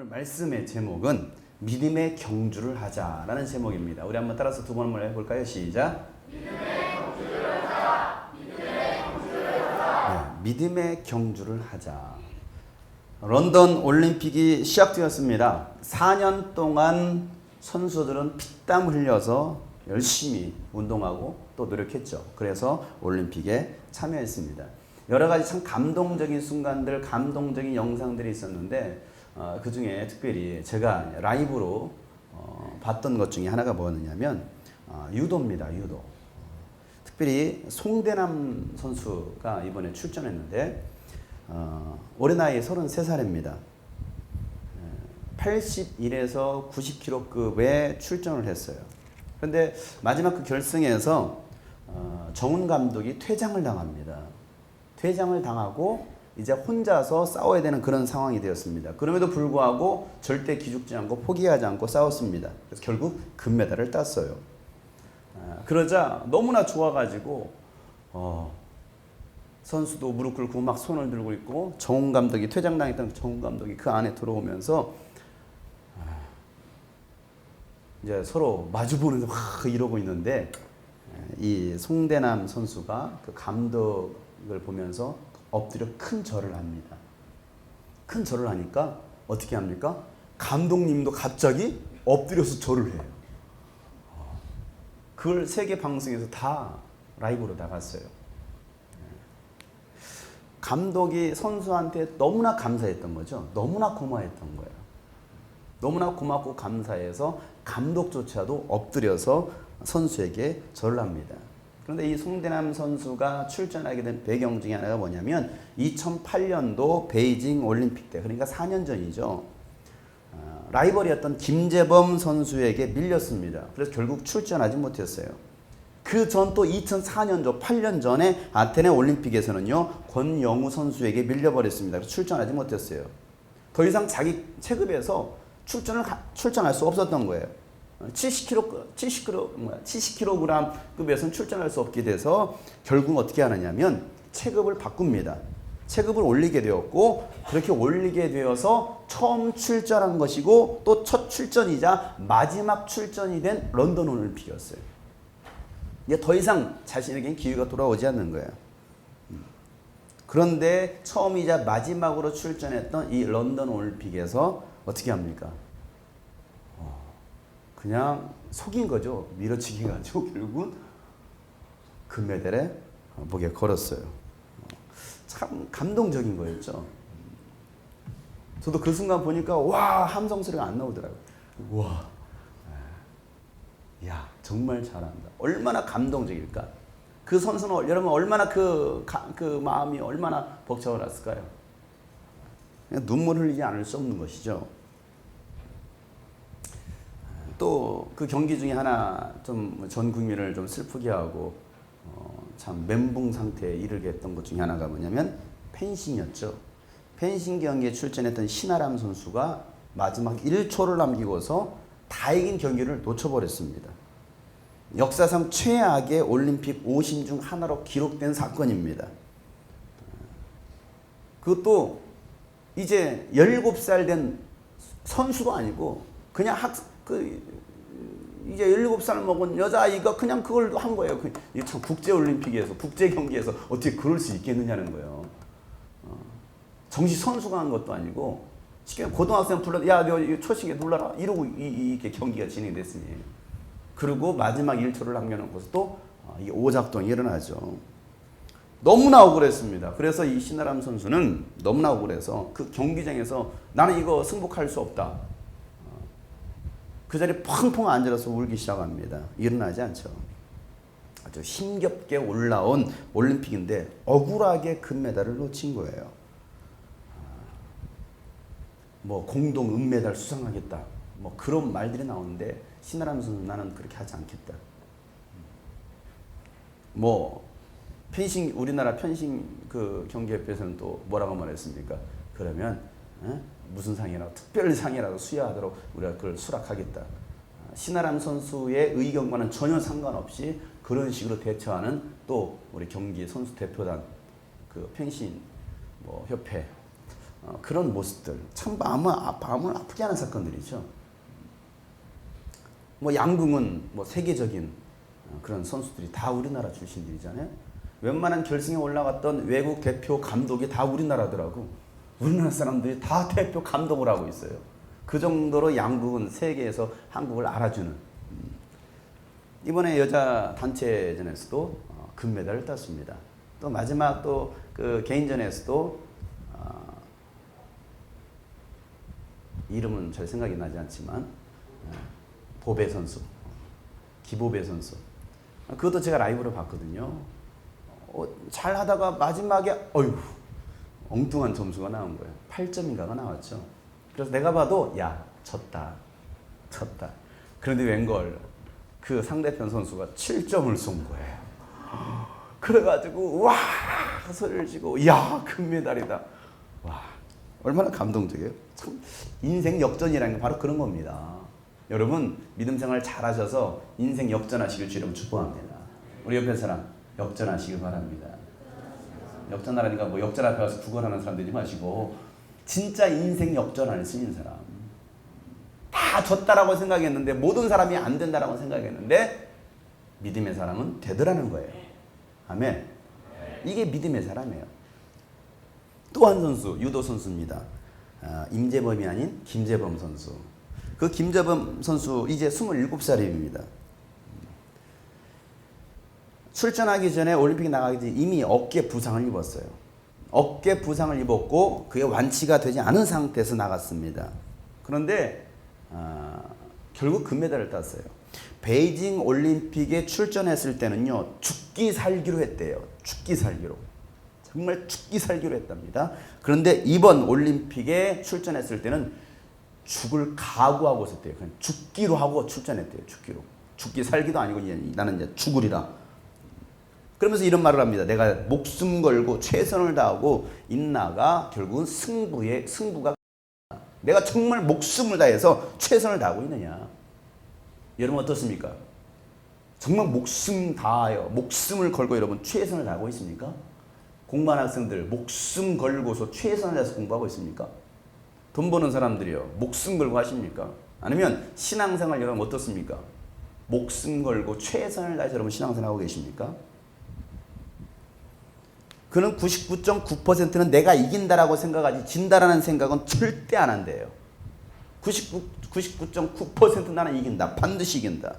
오늘 말씀의 제목은 믿음의 경주를 하자라는 제목입니다. 우리 한번 따라서 두 번을 해볼까요? 시작. 믿음의 경주를 하자. 믿음의 경주를 하자. 네, 믿음의 경주를 하자. 런던 올림픽이 시작되었습니다. 4년 동안 선수들은 피땀 흘려서 열심히 운동하고 또 노력했죠. 그래서 올림픽에 참여했습니다. 여러 가지 참 감동적인 순간들, 감동적인 영상들이 있었는데 그 중에 특별히 제가 라이브로 봤던 것 중에 하나가 뭐였냐면 유도입니다. 유도. 특별히 송대남 선수가 이번에 출전했는데 올해 나이 33살입니다. 81에서 90kg급에 출전을 했어요. 그런데 마지막 그 결승에서 정훈 감독이 퇴장을 당합니다. 퇴장을 당하고 이제 혼자서 싸워야 되는 그런 상황이 되었습니다. 그럼에도 불구하고 절대 기죽지 않고 포기하지 않고 싸웠습니다. 그래서 결국 금메달을 땄어요. 그러자 너무나 좋아가지고 선수도 무릎 꿇고 막 손을 들고 있고 정훈 감독이 퇴장당했던 정훈 감독이 그 안에 들어오면서 이제 서로 마주보면서 막 이러고 있는데 이 송대남 선수가 그 감독을 보면서 엎드려 큰 절을 합니다. 큰 절을 하니까 어떻게 합니까? 감독님도 갑자기 엎드려서 절을 해요. 그걸 세계 방송에서 다 라이브로 나갔어요. 감독이 선수한테 너무나 감사했던 거죠. 너무나 고마웠던 거예요. 너무나 고맙고 감사해서 감독조차도 엎드려서 선수에게 절을 합니다. 그런데 이 송대남 선수가 출전하게 된 배경 중에 하나가 뭐냐면 2008년도 베이징 올림픽 때, 그러니까 4년 전이죠. 라이벌이었던 김재범 선수에게 밀렸습니다. 그래서 결국 출전하지 못했어요. 그 전 또 2004년도 8년 전에 아테네 올림픽에서는요, 권영우 선수에게 밀려버렸습니다. 그래서 출전하지 못했어요. 더 이상 자기 체급에서 출전할 수 없었던 거예요. 70kg급에서는 출전할 수 없게 돼서 결국 어떻게 하느냐면 체급을 바꿉니다. 체급을 올리게 되었고, 그렇게 올리게 되어서 처음 출전한 것이고 또 첫 출전이자 마지막 출전이 된 런던 올림픽이었어요. 이제 더 이상 자신에겐 기회가 돌아오지 않는 거예요. 그런데 처음이자 마지막으로 출전했던 이 런던 올림픽에서 어떻게 합니까? 그냥 속인 거죠. 밀어치기 가지고 결국은 금메달에 목에 걸었어요. 참 감동적인 거였죠. 저도 그 순간 보니까 와, 함성 소리가 안 나오더라고요. 와, 야, 정말 잘한다. 얼마나 감동적일까? 그 선수는 여러분 얼마나 그 마음이 얼마나 벅차올랐을까요? 눈물 흘리지 않을 수 없는 것이죠. 또 그 경기 중에 하나 좀 전 국민을 좀 슬프게 하고 참 멘붕 상태에 이르게 했던 것 중에 하나가 뭐냐면 펜싱이었죠. 펜싱 경기에 출전했던 신아람 선수가 마지막 1초를 남기고서 다 이긴 경기를 놓쳐버렸습니다. 역사상 최악의 올림픽 오신 중 하나로 기록된 사건입니다. 그것도 이제 17살 된 선수도 아니고 그냥 이제 17살 먹은 여자아이가 그냥 그걸 한 거예요. 이게 참 국제올림픽에서, 국제경기에서 어떻게 그럴 수 있겠느냐는 거예요. 정식 선수가 한 것도 아니고, 쉽게 고등학생 불러서, 야, 너 초식에 놀라라. 이러고 이렇게 경기가 진행됐으니. 그리고 마지막 1초를 남겨놓고서 또 이게 오작동이 일어나죠. 너무나 억울했습니다. 그래서 이 신아람 선수는 너무나 억울해서 그 경기장에서 나는 이거 승복할 수 없다. 그 자리에 펑펑 앉아서 울기 시작합니다. 일어나지 않죠. 아주 힘겹게 올라온 올림픽인데 억울하게 금메달을 놓친 거예요. 뭐 공동 은메달 수상하겠다. 뭐 그런 말들이 나오는데 신아람 선수 나는 그렇게 하지 않겠다. 뭐 펜싱 우리나라 펜싱 그 경기협회에서는 또 뭐라고 말했습니까? 그러면 무슨 상이라도 특별 상이라도 수여하도록 우리가 그걸 수락하겠다. 신아람 선수의 의견과는 전혀 상관없이 그런 식으로 대처하는 또 우리 경기 선수 대표단 그 펜싱 뭐 협회 그런 모습들 참 마음을 아프게 하는 사건들이죠. 뭐 양궁은 뭐 세계적인 그런 선수들이 다 우리나라 출신들이잖아요. 웬만한 결승에 올라갔던 외국 대표 감독이 다 우리나라더라고. 우리나라 사람들이 다 대표 감독을 하고 있어요. 그 정도로 양궁은 세계에서 한국을 알아주는. 이번에 여자 단체전에서도 금메달을 땄습니다. 또 마지막 또 그 개인전에서도 이름은 잘 생각이 나지 않지만 보배 선수, 기보배 선수. 그것도 제가 라이브로 봤거든요. 잘 하다가 마지막에 엉뚱한 점수가 나온 거예요. 8점인가가 나왔죠. 그래서 내가 봐도 야 졌다. 그런데 웬걸 그 상대편 선수가 7점을 쏜 거예요. 그래가지고 와 소리를 지고 야 금메달이다. 와 얼마나 감동적이에요. 참 인생 역전이라는 게 바로 그런 겁니다. 여러분 믿음 생활 잘하셔서 인생 역전하시길 주님 축복합니다. 우리 옆에 사람 역전하시길 바랍니다. 역전하라니까 뭐 역전 앞에 가서 구걸하는 사람 되지 마시고 진짜 인생 역전할 수 있는 사람. 다 졌다라고 생각했는데 모든 사람이 안 된다라고 생각했는데 믿음의 사람은 되더라는 거예요. 아멘. 이게 믿음의 사람이에요. 또 한 선수 유도 선수입니다. 임재범이 아닌 김재범 선수. 그 김재범 선수 이제 27살입니다. 출전하기 전에 올림픽 나가기 전에 이미 어깨 부상을 입었어요. 어깨 부상을 입었고 그게 완치가 되지 않은 상태에서 나갔습니다. 그런데 결국 금메달을 땄어요. 베이징 올림픽에 출전했을 때는요. 죽기 살기로 했대요. 죽기 살기로. 정말 죽기 살기로 했답니다. 그런데 이번 올림픽에 출전했을 때는 죽을 각오하고 있었대요. 그냥 죽기로 하고 출전했대요. 죽기로. 죽기 살기도 아니고 나는 이제 죽으리라. 그러면서 이런 말을 합니다. 내가 목숨 걸고 최선을 다하고 인나가 결국은 승부가 내가 정말 목숨을 다해서 최선을 다하고 있느냐. 여러분 어떻습니까? 정말 목숨 다하여 목숨을 걸고 여러분 최선을 다하고 있습니까? 공부하는 학생들 목숨 걸고서 최선을 다해서 공부하고 있습니까? 돈 버는 사람들이요 목숨 걸고 하십니까? 아니면 신앙생활 여러분 어떻습니까? 목숨 걸고 최선을 다해서 여러분 신앙생활 하고 계십니까? 그는 99.9%는 내가 이긴다라고 생각하지 진다라는 생각은 절대 안 한대요. 99.9% 나는 이긴다. 반드시 이긴다.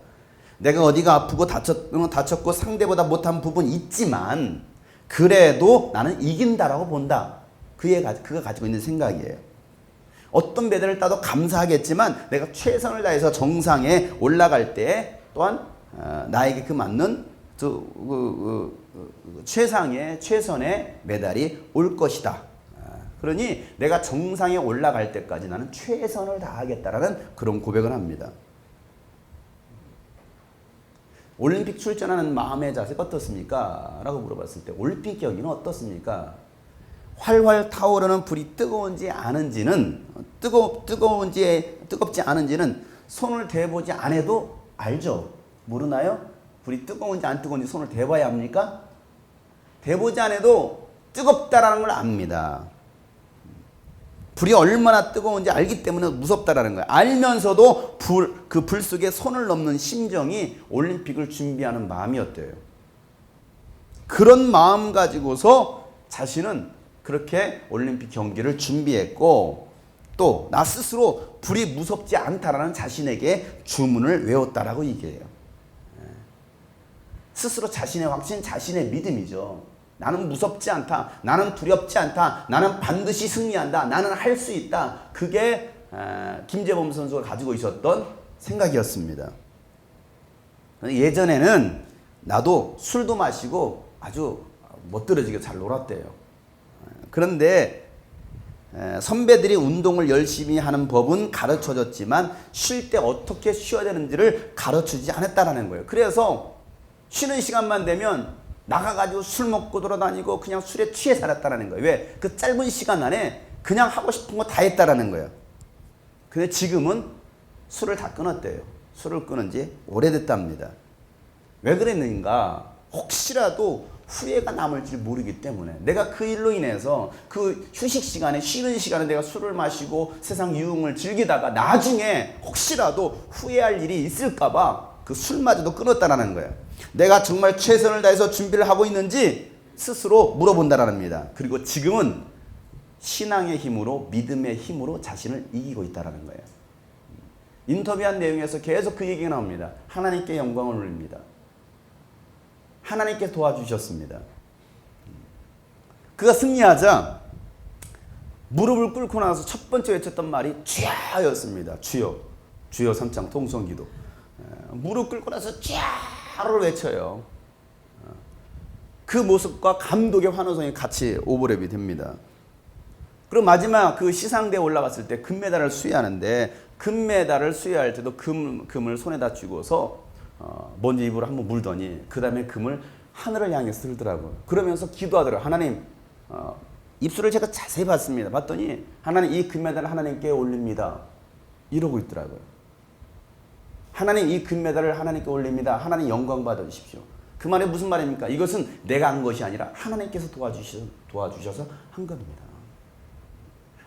내가 어디가 아프고 다쳤고 상대보다 못한 부분이 있지만 그래도 나는 이긴다라고 본다. 그가 가지고 있는 생각이에요. 어떤 메달을 따도 감사하겠지만 내가 최선을 다해서 정상에 올라갈 때 또한 나에게 그 맞는 최선의 메달이 올 것이다. 그러니 내가 정상에 올라갈 때까지 나는 최선을 다하겠다라는 그런 고백을 합니다. 올림픽 출전하는 마음의 자세가 어떻습니까? 라고 물어봤을 때 올림픽 경기는 어떻습니까? 활활 타오르는 불이 뜨겁지 않은지는 손을 대보지 않아도 알죠. 모르나요? 불이 뜨거운지 안 뜨거운지 손을 대봐야 합니까? 대보지 않아도 뜨겁다라는 걸 압니다. 불이 얼마나 뜨거운지 알기 때문에 무섭다라는 거예요. 알면서도 그 불 속에 손을 넘는 심정이 올림픽을 준비하는 마음이었대요. 그런 마음 가지고서 자신은 그렇게 올림픽 경기를 준비했고 또 나 스스로 불이 무섭지 않다라는 자신에게 주문을 외웠다라고 얘기해요. 스스로 자신의 확신, 자신의 믿음이죠. 나는 무섭지 않다. 나는 두렵지 않다. 나는 반드시 승리한다. 나는 할 수 있다. 그게 김재범 선수가 가지고 있었던 생각이었습니다. 예전에는 나도 술도 마시고 아주 멋들어지게 잘 놀았대요. 그런데 선배들이 운동을 열심히 하는 법은 가르쳐줬지만 쉴 때 어떻게 쉬어야 되는지를 가르쳐주지 않았다는 거예요. 그래서 쉬는 시간만 되면 나가가지고 술 먹고 돌아다니고 그냥 술에 취해 살았다는 거예요. 왜? 그 짧은 시간 안에 그냥 하고 싶은 거 다 했다라는 거예요. 근데 지금은 술을 다 끊었대요. 술을 끊은 지 오래됐답니다. 왜 그랬는가? 혹시라도 후회가 남을지 모르기 때문에 내가 그 일로 인해서 그 휴식 시간에 쉬는 시간에 내가 술을 마시고 세상 유흥을 즐기다가 나중에 혹시라도 후회할 일이 있을까봐 그 술마저도 끊었다라는 거예요. 내가 정말 최선을 다해서 준비를 하고 있는지 스스로 물어본다라는 겁니다. 그리고 지금은 신앙의 힘으로 믿음의 힘으로 자신을 이기고 있다라는 거예요. 인터뷰한 내용에서 계속 그 얘기가 나옵니다. 하나님께 영광을 올립니다. 하나님께 도와주셨습니다. 그가 승리하자 무릎을 꿇고 나서 첫 번째 외쳤던 말이 주야였습니다. 주여. 주여 3장 통성기도. 무릎 꿇고 나서 주야를 외쳐요. 그 모습과 감독의 환호성이 같이 오버랩이 됩니다. 그리고 마지막 그 시상대에 올라갔을 때 금메달을 수여하는데 금메달을 수여할 때도 금을 손에다 쥐고서 먼저 입으로 한번 물더니 그 다음에 금을 하늘을 향해서 들더라고요. 그러면서 기도하더라고요. 하나님, 입술을 제가 자세히 봤습니다. 봤더니 하나님 이 금메달을 하나님께 올립니다. 이러고 있더라고요. 하나님 이 금메달을 하나님께 올립니다. 하나님 영광 받아주십시오. 그 말이 무슨 말입니까? 이것은 내가 한 것이 아니라 하나님께서 도와주셔서 한 겁니다.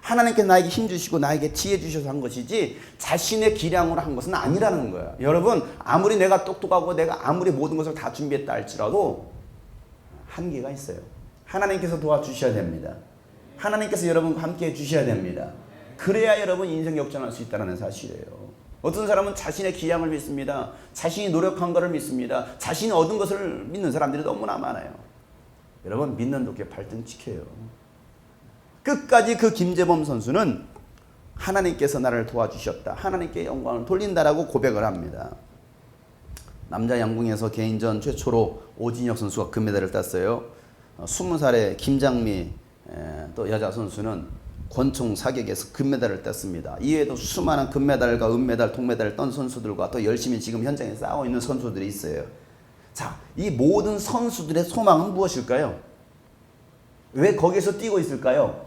하나님께 나에게 힘 주시고 나에게 지혜 주셔서 한 것이지 자신의 기량으로 한 것은 아니라는 거예요. 여러분, 아무리 내가 똑똑하고 내가 아무리 모든 것을 다 준비했다 할지라도 한계가 있어요. 하나님께서 도와주셔야 됩니다. 하나님께서 여러분과 함께 해주셔야 됩니다. 그래야 여러분 인생 역전할 수 있다는 사실이에요. 어떤 사람은 자신의 기량을 믿습니다. 자신이 노력한 것을 믿습니다. 자신이 얻은 것을 믿는 사람들이 너무나 많아요. 여러분, 믿는 도끼에 발등 찍혀요. 끝까지 그 김재범 선수는 하나님께서 나를 도와주셨다. 하나님께 영광을 돌린다라고 고백을 합니다. 남자 양궁에서 개인전 최초로 오진혁 선수가 금메달을 땄어요. 20살의 김장미 또 여자 선수는 권총 사격에서 금메달을 땄습니다. 이외에도 수많은 금메달과 은메달, 동메달을 딴 선수들과 또 열심히 지금 현장에 싸우고 있는 선수들이 있어요. 자, 이 모든 선수들의 소망은 무엇일까요? 왜 거기서 뛰고 있을까요?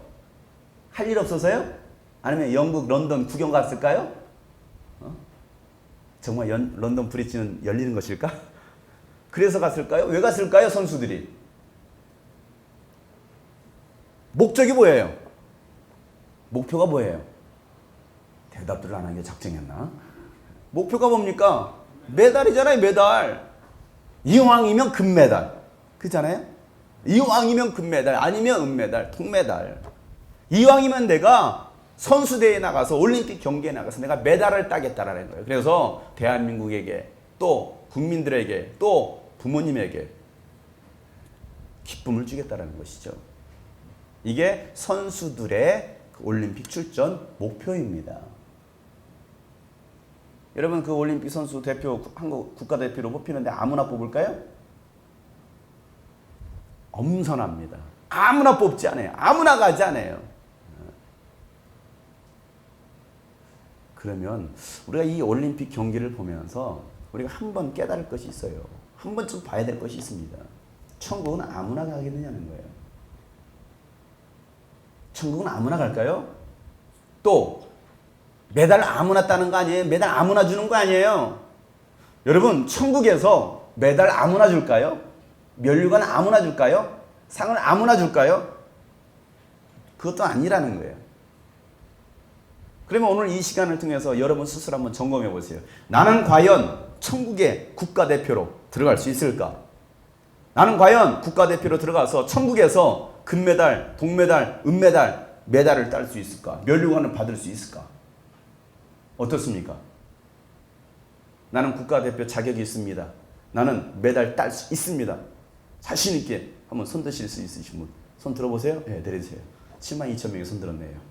할 일 없어서요? 아니면 영국 런던 구경 갔을까요? 정말 런던 브릿지는 열리는 것일까? 그래서 갔을까요? 왜 갔을까요? 선수들이 목적이 뭐예요? 목표가 뭐예요? 대답들을 안 하는 게 작정했나? 목표가 뭡니까? 메달이잖아요. 메달. 이왕이면 금메달. 그렇잖아요? 이왕이면 금메달, 아니면 은메달, 동메달. 이왕이면 내가 선수대회에 나가서 올림픽 경기에 나가서 내가 메달을 따겠다라는 거예요. 그래서 대한민국에게 또 국민들에게 또 부모님에게 기쁨을 주겠다라는 것이죠. 이게 선수들의 올림픽 출전 목표입니다. 여러분, 그 올림픽 선수 대표, 한국 국가대표로 뽑히는데 아무나 뽑을까요? 엄선합니다. 아무나 뽑지 않아요. 아무나 가지 않아요. 그러면 우리가 이 올림픽 경기를 보면서 우리가 한번 깨달을 것이 있어요. 한 번쯤 봐야 될 것이 있습니다. 천국은 아무나 가겠느냐는 거예요. 천국은 아무나 갈까요? 또 메달 아무나 따는 거 아니에요? 메달 아무나 주는 거 아니에요? 여러분, 천국에서 메달 아무나 줄까요? 면류관 아무나 줄까요? 상을 아무나 줄까요? 그것도 아니라는 거예요. 그러면 오늘 이 시간을 통해서 여러분 스스로 한번 점검해 보세요. 나는 과연 천국의 국가대표로 들어갈 수 있을까? 나는 과연 국가대표로 들어가서 천국에서 금메달, 동메달, 은메달, 메달을 딸 수 있을까? 면류관을 받을 수 있을까? 어떻습니까? 나는 국가대표 자격이 있습니다. 나는 메달 딸 수 있습니다. 자신 있게 한번 손 드실 수 있으신 분, 손 들어보세요. 네, 내려주세요. 72,000명이 손 들었네요.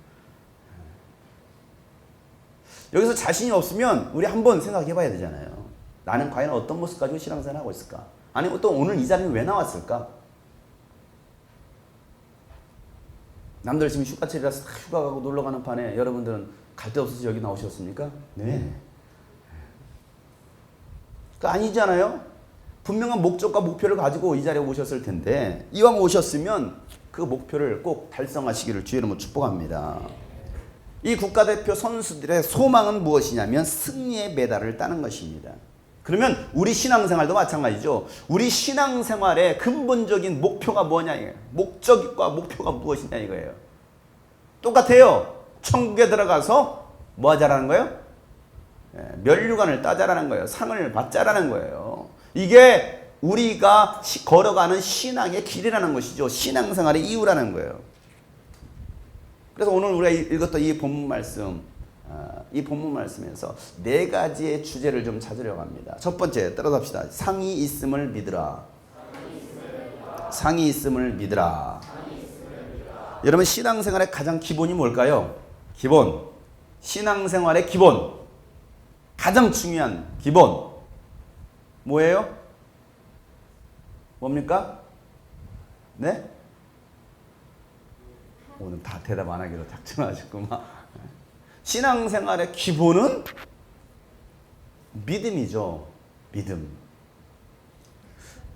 여기서 자신이 없으면 우리 한번 생각해 봐야 되잖아요. 나는 과연 어떤 모습 가지고 신앙생활을 하고 있을까? 아니면 또 오늘 이 자리에 왜 나왔을까? 남들 지금 휴가철이라서 다 휴가 가고 놀러 가는 판에 여러분들은 갈 데 없어서 여기 나오셨습니까? 네. 그 아니잖아요. 분명한 목적과 목표를 가지고 이 자리에 오셨을 텐데 이왕 오셨으면 그 목표를 꼭 달성하시기를 주의 이름으로 축복합니다. 이 국가대표 선수들의 소망은 무엇이냐면 승리의 메달을 따는 것입니다. 그러면 우리 신앙생활도 마찬가지죠. 우리 신앙생활의 근본적인 목표가 뭐냐 이거예요. 목적과 목표가 무엇이냐 이거예요. 똑같아요. 천국에 들어가서 뭐 하자라는 거예요? 면류관을 따자라는 거예요. 상을 받자라는 거예요. 이게 우리가 걸어가는 신앙의 길이라는 것이죠. 신앙생활의 이유라는 거예요. 그래서 오늘 우리가 읽었던 이 본문 말씀에서 네 가지의 주제를 좀 찾으려고 합니다. 첫 번째, 따라합시다. 상이 있음을 믿으라. 상이 있음을 믿으라. 여러분, 신앙생활의 가장 기본이 뭘까요? 기본. 신앙생활의 기본. 가장 중요한 기본. 뭐예요? 뭡니까? 네? 오늘 다 대답 안 하기로 작정하셨구만. 신앙생활의 기본은 믿음이죠. 믿음.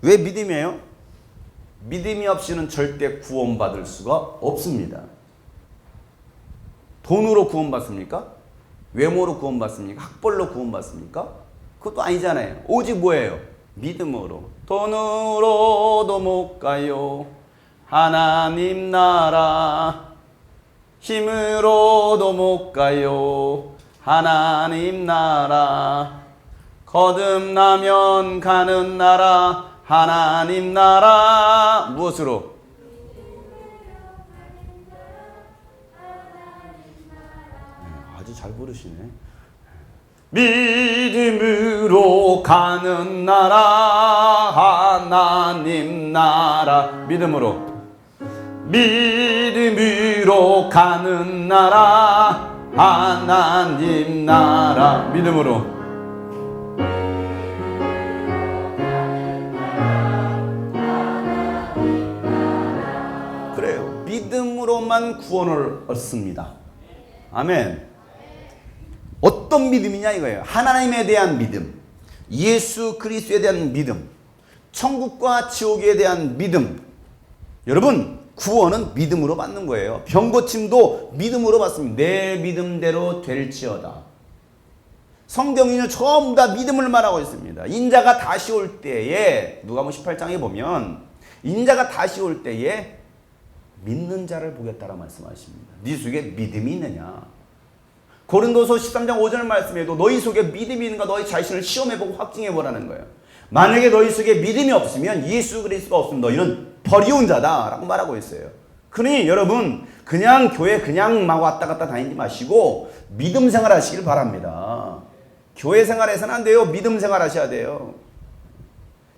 왜 믿음이에요? 믿음이 없이는 절대 구원받을 수가 없습니다. 돈으로 구원받습니까? 외모로 구원받습니까? 학벌로 구원받습니까? 그것도 아니잖아요. 오직 뭐예요? 믿음으로. 돈으로도 못 가요. 하나님 나라. 힘으로도 못 가요. 하나님 나라. 거듭나면 가는 나라. 하나님 나라. 무엇으로? 아주 잘 부르시네. 믿음으로 가는 나라. 하나님 나라. 믿음으로. 믿음으로 가는 나라. 하나님 나라. 믿음으로. 그래요. 믿음으로만 구원을 얻습니다. 아멘. 어떤 믿음이냐 이거예요. 하나님에 대한 믿음, 예수 그리스도에 대한 믿음, 천국과 지옥에 대한 믿음. 여러분, 구원은 믿음으로 받는 거예요. 병고침도 믿음으로 받습니다. 내 믿음대로 될지어다. 성경에는 전부 다 믿음을 말하고 있습니다. 인자가 다시 올 때에, 누가복음 18장에 보면 인자가 다시 올 때에 믿는 자를 보겠다라 말씀하십니다. 네 속에 믿음이 있느냐. 고린도서 13장 5절 말씀에도 너희 속에 믿음이 있는가 너희 자신을 시험해보고 확증해보라는 거예요. 만약에 너희 속에 믿음이 없으면, 예수 그리스도가 없으면 너희는 버리운 자다라고 말하고 있어요. 그러니 여러분, 그냥 교회 그냥 막 왔다 갔다 다니지 마시고 믿음 생활 하시길 바랍니다. 교회 생활에서는 안 돼요. 믿음 생활 하셔야 돼요.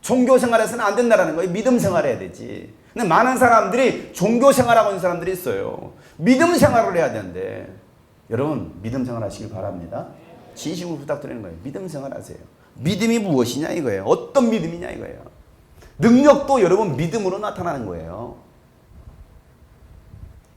종교 생활에서는 안 된다는 거예요. 믿음 생활 해야 되지. 근데 많은 사람들이 종교 생활하고 있는 사람들이 있어요. 믿음 생활을 해야 되는데, 여러분 믿음 생활 하시길 바랍니다. 진심으로 부탁드리는 거예요. 믿음 생활 하세요. 믿음이 무엇이냐 이거예요. 어떤 믿음이냐 이거예요. 능력도 여러분 믿음으로 나타나는 거예요.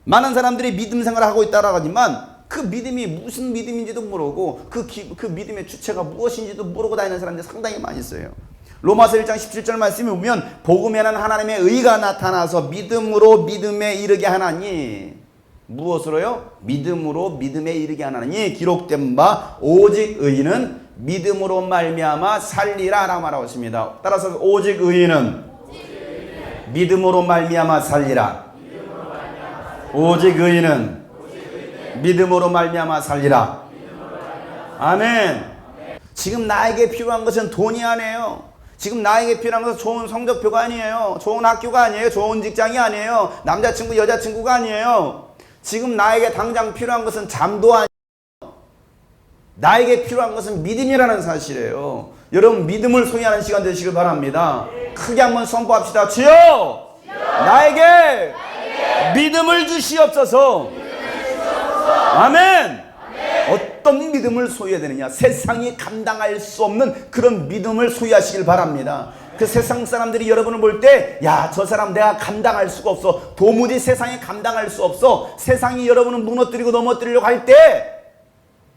많은 사람들이 믿음 생활을 하고 있다고 하지만 그 믿음이 무슨 믿음인지도 모르고 그 믿음의 주체가 무엇인지도 모르고 다니는 사람들이 상당히 많이 있어요. 로마서 1장 17절 말씀에 보면 복음에는 하나님의 의가 나타나서 믿음으로 믿음에 이르게 하나니, 무엇으로요? 믿음으로 믿음에 이르게 하나니 기록된 바 오직 의인은 믿음으로 말미암아 살리라 라고 말하고 있습니다. 따라서 오직 의인은 믿음으로 말미암아 살리라. 오직 의인은 믿음으로 말미암아 살리라. 아멘. 지금 나에게 필요한 것은 돈이 아니에요. 지금 나에게 필요한 것은 좋은 성적표가 아니에요. 좋은 학교가 아니에요. 좋은 직장이 아니에요. 남자친구 여자친구가 아니에요. 지금 나에게 당장 필요한 것은 잠도 아니에요. 나에게 필요한 것은 믿음이라는 사실이에요. 여러분 믿음을 소유하는 시간 되시길 바랍니다. 크게 한번 선포합시다. 주여! 나에게 믿음을 주시옵소서. 아멘. 어떤 믿음을 소유해야 되느냐? 세상이 감당할 수 없는 그런 믿음을 소유하시길 바랍니다. 그 세상 사람들이 여러분을 볼 때, 야, 저 사람 내가 감당할 수가 없어. 도무지 세상에 감당할 수 없어. 세상이 여러분을 무너뜨리고 넘어뜨리려고 할 때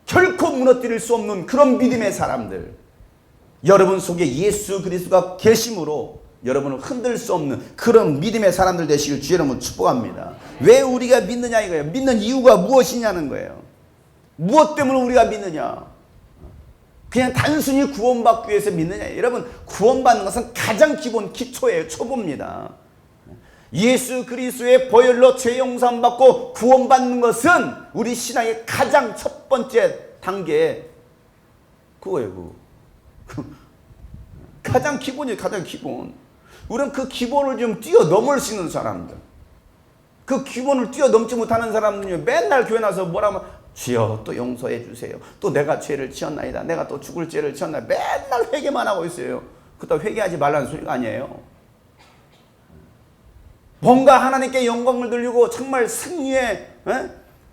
결코 무너뜨릴 수 없는 그런 믿음의 사람들, 여러분 속에 예수 그리스도가 계심으로 여러분을 흔들 수 없는 그런 믿음의 사람들 되시길 주의 이름으로 축복합니다. 왜 우리가 믿느냐 이거예요. 믿는 이유가 무엇이냐는 거예요. 무엇 때문에 우리가 믿느냐. 그냥 단순히 구원받기 위해서 믿느냐. 여러분, 구원받는 것은 가장 기본 기초예요. 초보입니다. 예수 그리스도의 보혈로 죄 용서함 받고 구원받는 것은 우리 신앙의 가장 첫 번째 단계, 그거예요. 가장 기본이에요. 가장 기본. 우리는 그 기본을 좀 뛰어넘을 수 있는 사람들, 그 기본을 뛰어넘지 못하는 사람들은 맨날 교회 나서 뭐라면 주여 또 용서해 주세요. 또 내가 죄를 지었나이다. 내가 또 죽을 죄를 지었나이다. 맨날 회개만 하고 있어요. 그렇다 회개하지 말라는 소리가 아니에요. 뭔가 하나님께 영광을 돌리고 정말 승리의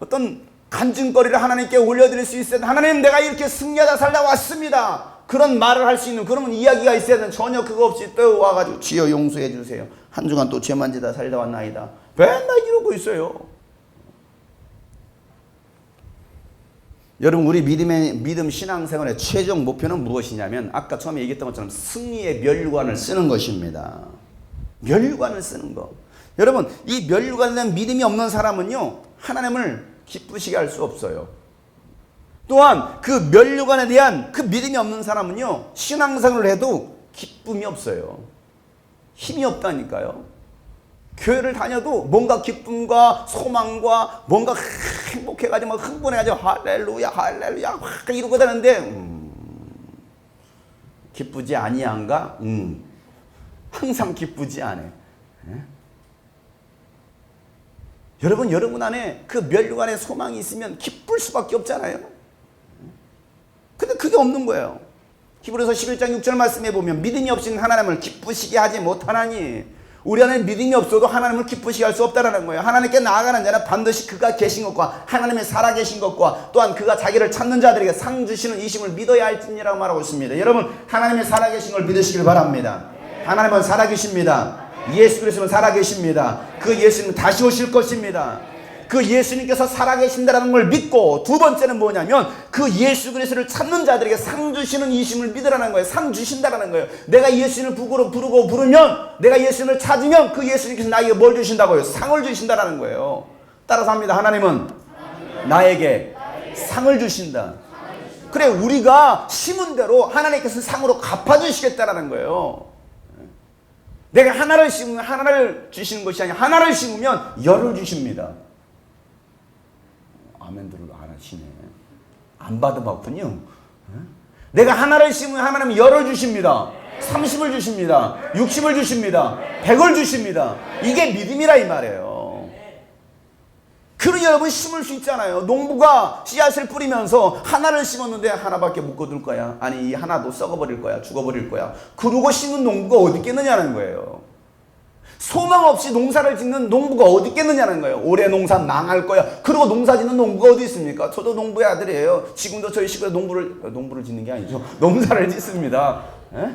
어떤 간증거리를 하나님께 올려드릴 수 있어야 돼. 하나님, 내가 이렇게 승리하다 살다 왔습니다. 그런 말을 할 수 있는 그런 이야기가 있어야 돼. 전혀 그거 없이 또 와가지고 주여 용서해 주세요. 한 주간 또 죄만 지다 살다 왔나이다. 맨날 이러고 있어요. 여러분, 우리 믿음 신앙생활의 최종 목표는 무엇이냐면 아까 처음에 얘기했던 것처럼 승리의 멸관을 쓰는 것입니다. 멸관을 쓰는 것. 여러분, 이 멸관된 믿음이 없는 사람은요, 하나님을 기쁘시게 할 수 없어요. 또한 그 멸관에 대한 그 믿음이 없는 사람은요, 신앙생활을 해도 기쁨이 없어요. 힘이 없다니까요. 교회를 다녀도 뭔가 기쁨과 소망과 뭔가 행복해가지고 막 흥분해가지고 할렐루야 할렐루야 막 이러고 다니는데 기쁘지 아니한가? 항상 기쁘지 않아. 여러분 안에 그 멸관의 소망이 있으면 기쁠 수밖에 없잖아요. 근데 그게 없는 거예요. 히브리서 11장 6절 말씀에 보면 믿음이 없이는 하나님을 기쁘시게 하지 못하나니, 우리 안에 믿음이 없어도 하나님을 기쁘시게 할 수 없다는 거예요. 하나님께 나아가는 자는 반드시 그가 계신 것과 하나님의 살아계신 것과 또한 그가 자기를 찾는 자들에게 상 주시는 이심을 믿어야 할지니라고 말하고 있습니다. 여러분, 하나님의 살아계신 걸 믿으시길 바랍니다. 하나님은 살아계십니다. 예수 그리스도는 살아계십니다. 그 예수님은 다시 오실 것입니다. 그 예수님께서 살아계신다는 걸 믿고, 두 번째는 뭐냐면 그 예수 그리스도를 찾는 자들에게 상 주시는 이심을 믿으라는 거예요. 상 주신다라는 거예요. 내가 예수님을 부르면, 내가 예수님을 찾으면 그 예수님께서 나에게 뭘 주신다고요? 상을 주신다라는 거예요. 따라서 합니다. 하나님은 나에게 상을 주신다. 그래, 우리가 심은 대로 하나님께서 상으로 갚아주시겠다라는 거예요. 내가 하나를 심으면 하나를 주시는 것이 아니라 하나를 심으면 열을 주십니다. 아멘들을 안 하시네. 안 받아봤군요. 내가 하나를 심으면 하나님은 열을 주십니다. 30을 주십니다. 60을 주십니다. 100을 주십니다. 이게 믿음이라 이 말이에요. 그러니 여러분 심을 수 있잖아요. 농부가 씨앗을 뿌리면서 하나를 심었는데 하나밖에 못 거둘 거야. 아니, 이 하나도 썩어버릴 거야. 죽어버릴 거야. 그러고 심은 농부가 어디 있겠느냐는 거예요. 소망 없이 농사를 짓는 농부가 어디 있겠느냐는 거예요. 올해 농사 망할 거야. 그리고 농사 짓는 농부가 어디 있습니까? 저도 농부의 아들이에요. 지금도 저희 시골에 농부를 짓는 게 아니죠. 농사를 짓습니다. 에?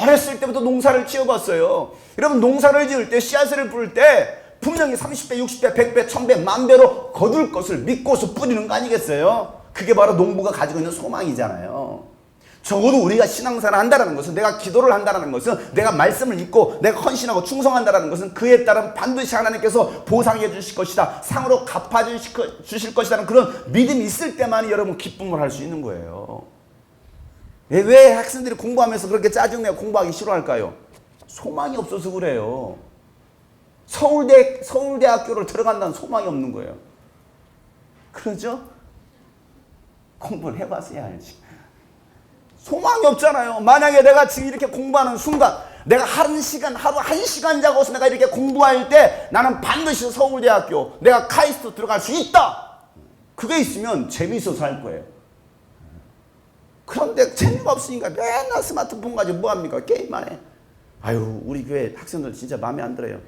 어렸을 때부터 농사를 지어봤어요. 여러분, 농사를 지을 때 씨앗을 뿌릴 때 분명히 30배, 60배, 100배, 1000배, 만배로 거둘 것을 믿고서 뿌리는 거 아니겠어요? 그게 바로 농부가 가지고 있는 소망이잖아요. 적어도 우리가 신앙생활을 한다는 것은, 내가 기도를 한다는 것은, 내가 말씀을 읽고 내가 헌신하고 충성한다는 것은 그에 따른 반드시 하나님께서 보상해 주실 것이다, 상으로 갚아주실 것이라는 그런 믿음이 있을 때만이 여러분 기쁨을 할 수 있는 거예요. 왜 학생들이 공부하면서 그렇게 짜증내고 공부하기 싫어할까요? 소망이 없어서 그래요. 서울대학교를 들어간다는 소망이 없는 거예요. 그러죠? 공부를 해봤어야 알지. 소망이 없잖아요. 만약에 내가 지금 이렇게 공부하는 순간, 내가 하루 1시간 자고서 내가 이렇게 공부할 때 나는 반드시 서울대학교, 내가 카이스트 들어갈 수 있다. 그게 있으면 재미있어서 할 거예요. 그런데 재미가 없으니까 맨날 스마트폰 가지고 뭐합니까? 게임만 해. 아유, 우리 교회 학생들 진짜 마음에 안 들어요.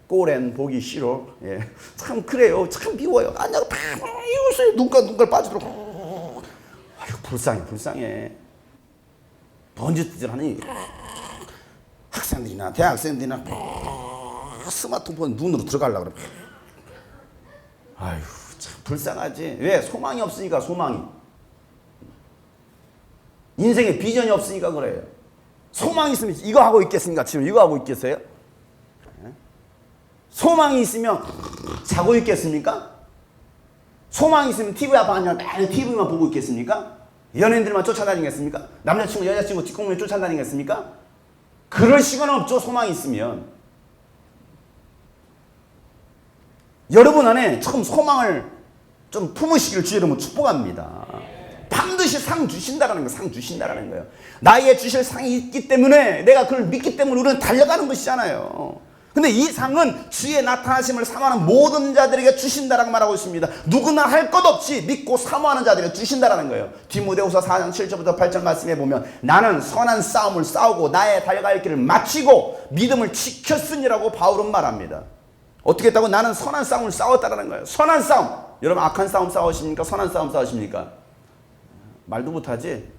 꼴엔 보기 싫어. 예. 참 그래요. 참 미워요. 아니야, 이웃을 눈깔 빠지도록. 아유, 불쌍해. 번지트질 하니 학생들이나 대학생들이나 스마트폰 눈으로 들어가려고 그래. 아유, 참 불쌍하지. 왜? 소망이 없으니까. 소망이. 인생에 비전이 없으니까 그래요. 소망이 있으면 이거 하고 있겠습니까? 지금 이거 하고 있겠어요? 소망이 있으면 자고 있겠습니까? 소망이 있으면 TV 앞에 앉아 맨 TV만 보고 있겠습니까? 연예인들만 쫓아다니겠습니까? 남자친구 여자친구 뒷공무에 쫓아다니겠습니까? 그럴 시간 없죠. 소망이 있으면. 여러분 안에 참 소망을 좀 품으시기를 주의 이름으로 축복합니다. 반드시 상 주신다라는 거, 상 주신다라는 거예요. 나에게 주실 상이 있기 때문에 내가 그걸 믿기 때문에 우리는 달려가는 것이잖아요. 근데 이 상은 주의 나타나심을 사모하는 모든 자들에게 주신다라고 말하고 있습니다. 누구나 할 것 없이 믿고 사모하는 자들에게 주신다라는 거예요. 디모데후서 4장 7절부터 8절 말씀에 보면 나는 선한 싸움을 싸우고 나의 달려갈 길을 마치고 믿음을 지켰으니라고 바울은 말합니다. 어떻게 했다고? 나는 선한 싸움을 싸웠다라는 거예요. 선한 싸움. 여러분 악한 싸움 싸우십니까? 선한 싸움 싸우십니까? 말도 못하지.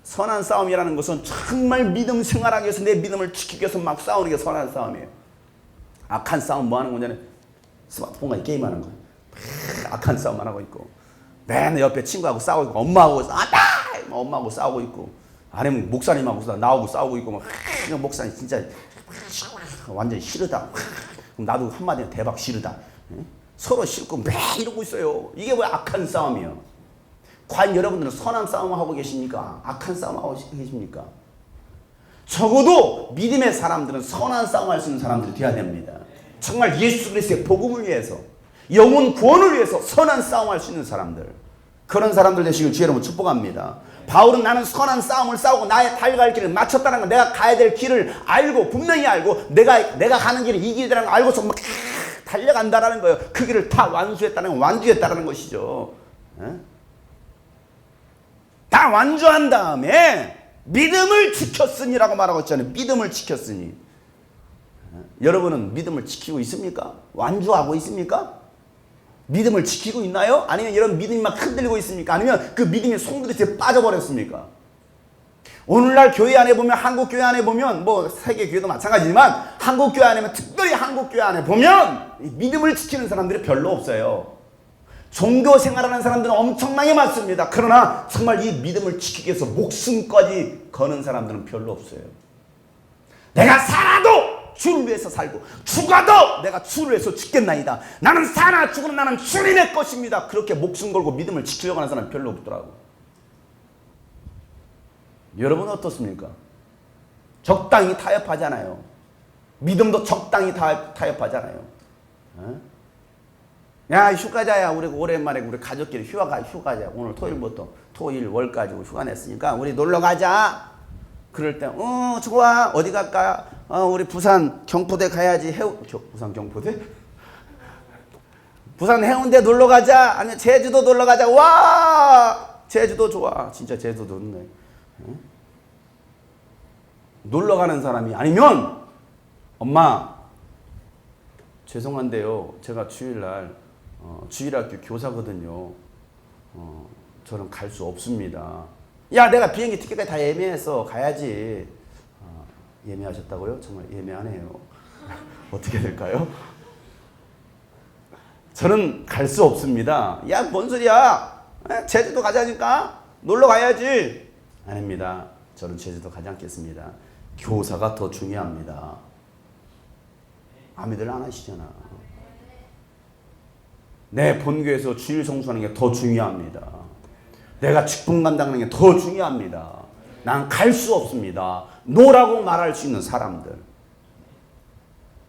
선한 싸움이라는 것은 정말 믿음 생활하기 위해서 내 믿음을 지키기 위해서 막 싸우는 게 선한 싸움이에요. 악한 싸움 뭐 하는 거냐면 스마트폰과 게임하는 거예요. 악한 싸움만 하고 있고 맨날 옆에 친구하고 싸우고 있고 엄마하고 엄마하고 싸우고 있고 아니면 목사님하고 나하고 싸우고 있고 막 목사님 진짜 완전히 싫으다. 그럼 나도 한마디로 대박 싫으다. 서로 싫고 매 이러고 있어요. 이게 왜 악한 싸움이에요? 과연 여러분들은 선한 싸움을 하고 계십니까? 악한 싸움을 하고 계십니까? 적어도 믿음의 사람들은 선한 싸움을 할 수 있는 사람들이 되어야 됩니다. 정말 예수 그리스도의 복음을 위해서 영혼 구원을 위해서 선한 싸움을 할 수 있는 사람들, 그런 사람들 되시길 주의 이름으로 축복합니다. 바울은 나는 선한 싸움을 싸우고 나의 달려갈 길을 마쳤다는 거, 내가 가야 될 길을 알고 분명히 알고 내가 가는 길이 이 길이라는 걸 알고서 막 달려간다라는 거예요. 그 길을 다 완수했다는 건 완주했다는 것이죠. 다 완주한 다음에 믿음을 지켰으니라고 말하고 있잖아요. 믿음을 지켰으니. 여러분은 믿음을 지키고 있습니까? 완주하고 있습니까? 믿음을 지키고 있나요? 아니면 여러분 믿음이 막 흔들리고 있습니까? 아니면 그 믿음이 송두리째 빠져버렸습니까? 오늘날 교회 안에 보면, 한국 교회 안에 보면, 뭐 세계 교회도 마찬가지지만 한국 교회 안에, 특별히 한국 교회 안에 보면 믿음을 지키는 사람들이 별로 없어요. 종교 생활하는 사람들은 엄청나게 많습니다. 그러나 정말 이 믿음을 지키기 위해서 목숨까지 거는 사람들은 별로 없어요. 내가 살아도 주를 위해서 살고 죽어도 내가 주를 위해서 죽겠나이다. 나는 사나 죽으나 나는 주님의 것입니다. 그렇게 목숨 걸고 믿음을 지키려고 하는 사람은 별로 없더라고. 여러분은 어떻습니까? 적당히 타협하잖아요. 믿음도 적당히 타협하잖아요. 야, 휴가자야. 우리 오랜만에 우리 가족끼리 휴가자. 오늘 토요일부터 토일 월까지 휴가 냈으니까 우리 놀러 가자. 그럴 때 좋아. 어디 갈까? 우리 부산 경포대 가야지. 부산 경포대? 부산 해운대 놀러 가자. 아니면 제주도 놀러 가자. 와! 제주도 좋아. 진짜 제주도 좋네. 놀러 가는 사람이 아니면 엄마 죄송한데요. 제가 주일날 주일학교 교사거든요. 저는 갈 수 없습니다. 야, 내가 비행기 티켓까지 다 예매해서 가야지. 예매하셨다고요? 정말 예매하네요. 어떻게 될까요? 저는 갈 수 없습니다. 야, 뭔 소리야? 제주도 가자니까 놀러 가야지. 아닙니다. 저는 제주도 가지 않겠습니다. 교사가 더 중요합니다. 아미들 안 하시잖아. 내 본교에서 주일 성수하는 게 더 중요합니다. 내가 직분 감당하는 게 더 중요합니다. 난 갈 수 없습니다. 노라고 말할 수 있는 사람들.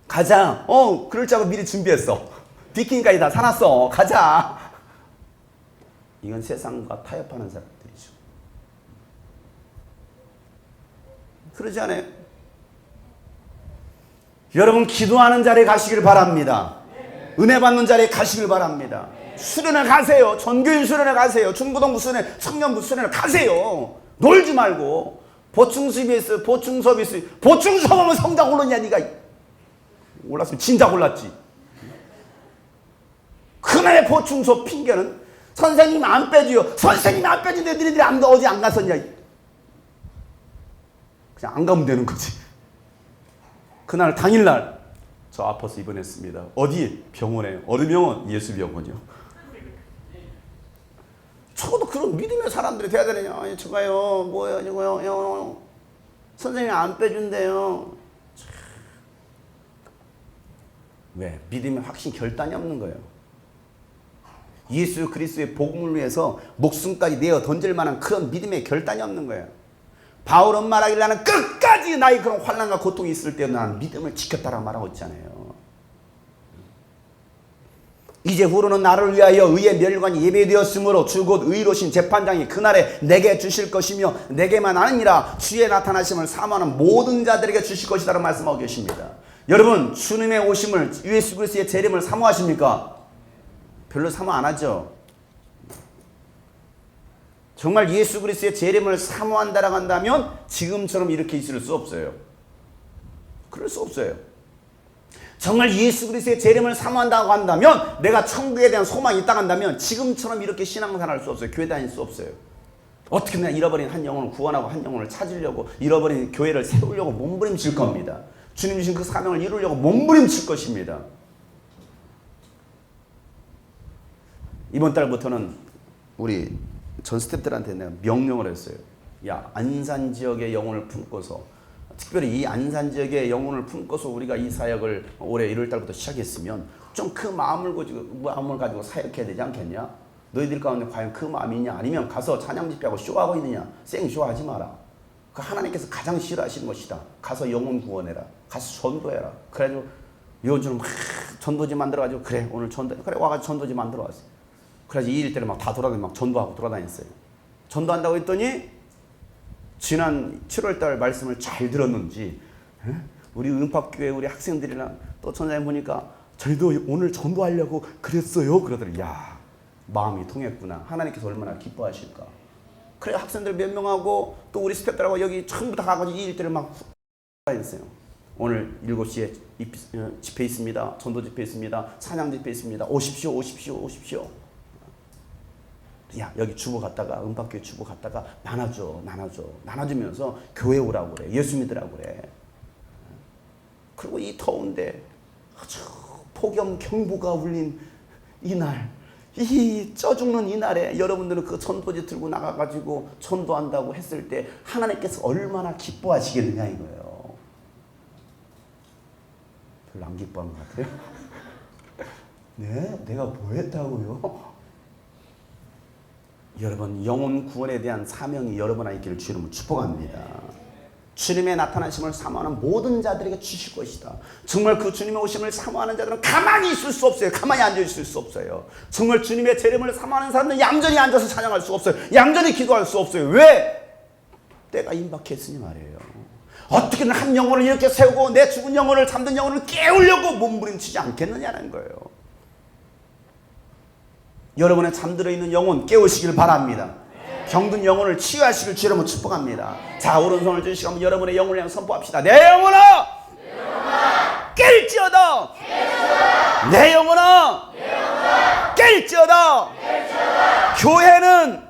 가자. 그럴 줄 알고 미리 준비했어. 비키니까지 다 사놨어. 가자. 이건 세상과 타협하는 사람들이죠. 그러지 않아요? 여러분 기도하는 자리에 가시길 바랍니다. 은혜 받는 자리에 가시길 바랍니다. 수련회 가세요. 전교인 수련회 가세요. 중고등부 수련회, 청년부 수련회 가세요. 놀지 말고. 보충 서비스. 보충 수업하면 성장 올랐냐 니가. 올랐으면 진작 올랐지. 그날 보충 수업 핑계는 선생님 안 빼줘요. 선생님이 안 빼준데 너희들이 어디 안 갔었냐. 그냥 안 가면 되는 거지. 그날 당일날 저 아파서 입원했습니다. 어디? 병원에. 어느 병원? 예수병원이요. 적어도 그런 믿음의 사람들이 돼야 되느냐. 저가요, 뭐예요, 이거요. 선생님이 안 빼준대요. 왜? 믿음의 확신 결단이 없는 거예요. 예수 그리스도의 복음을 위해서 목숨까지 내어 던질 만한 그런 믿음의 결단이 없는 거예요. 바울은 말하길 나는 끝까지 나의 그런 환난과 고통이 있을 때 나는 믿음을 지켰다라고 말하고 있잖아요. 이제 후로는 나를 위하여 의의 멸관이 예배되었으므로 주 곧 의로신 재판장이 그날에 내게 주실 것이며 내게만 아니라 주의 나타나심을 사모하는 모든 자들에게 주실 것이라고 말씀하고 계십니다. 여러분, 주님의 오심을, 예수 그리스도의 재림을 사모하십니까? 별로 사모 안 하죠. 정말 예수 그리스도의 재림을 사모한다라고 한다면 지금처럼 이렇게 있을 수 없어요. 그럴 수 없어요. 정말 예수 그리스도의 재림을 사모한다고 한다면, 내가 천국에 대한 소망이 있다고 한다면 지금처럼 이렇게 신앙생활할 수 없어요. 교회 다닐 수 없어요. 어떻게든 잃어버린 한 영혼을 구원하고 한 영혼을 찾으려고, 잃어버린 교회를 세우려고 몸부림칠 겁니다. 주님 주신 그 사명을 이루려고 몸부림칠 것입니다. 이번 달부터는 우리 전 스태프들한테 내가 명령을 했어요. 야, 안산 지역의 영혼을 품고서, 특별히 이 안산 지역의 영혼을 품고서 우리가 이 사역을 올해 1월 달부터 시작했으면 좀 그 마음을 가지고 사역해야 되지 않겠냐? 너희들 가운데 과연 그 마음이 있냐? 아니면 가서 찬양 집회하고 쇼하고 있느냐? 생쇼하지 마라. 그 하나님께서 가장 싫어하시는 것이다. 가서 영혼 구원해라. 가서 전도해라. 그래가지고 요즘 막 전도지 만들어가지고, 그래 오늘 전도, 그래 와가지고 전도지 만들어 왔어. 그래서 2일 때를 막 다 돌아다니고 막 전도하고 돌아다녔어요. 전도한다고 했더니 지난 7월달 말씀을 잘 들었는지 우리 은팍교회 우리 학생들이랑 또 천장에 보니까 저희도 오늘 전도하려고 그랬어요. 그러더니 야, 마음이 통했구나. 하나님께서 얼마나 기뻐하실까. 그래 학생들 몇 명하고 또 우리 스태프들하고 여기 전부 다 가가지고 2일 때를 막 다녔어요. 오늘 7시에 집회 있습니다. 전도 집회 있습니다. 찬양 집회 있습니다. 오십시오, 오십시오, 오십시오. 야, 여기 주보 갔다가, 은박교회 주보 갔다가 나눠주면서 교회 오라고 그래. 예수 믿으라고 그래. 그리고 이 더운데 아주 폭염 경보가 울린 이날, 이 쪄 죽는 이날에 여러분들은 그 전도지 들고 나가가지고 전도한다고 했을 때 하나님께서 얼마나 기뻐하시겠느냐 이거예요. 별로 안 기뻐한 것 같아요. 네? 내가 뭐 했다고요? 여러분, 영혼 구원에 대한 사명이 여러분 안에 있기를 주님을 축복합니다. 주님의 나타나심을 사모하는 모든 자들에게 주실 것이다. 정말 그 주님의 오심을 사모하는 자들은 가만히 있을 수 없어요. 가만히 앉아 있을 수 없어요. 정말 주님의 재림을 사모하는 사람들은 얌전히 앉아서 찬양할 수 없어요. 얌전히 기도할 수 없어요. 왜? 때가 임박했으니 말이에요. 어떻게든 한 영혼을 이렇게 세우고 내 죽은 영혼을, 잠든 영혼을 깨우려고 몸부림치지 않겠느냐는 거예요. 여러분의 잠들어 있는 영혼 깨우시길 바랍니다. 병든 영혼을 치유하시길 주님으로 축복합니다. 자, 오른손을 주시고 한번 여러분의 영혼을 향해 선포합시다. 내 영혼아 깰지어다. 내 영혼아 깰지어다. 교회는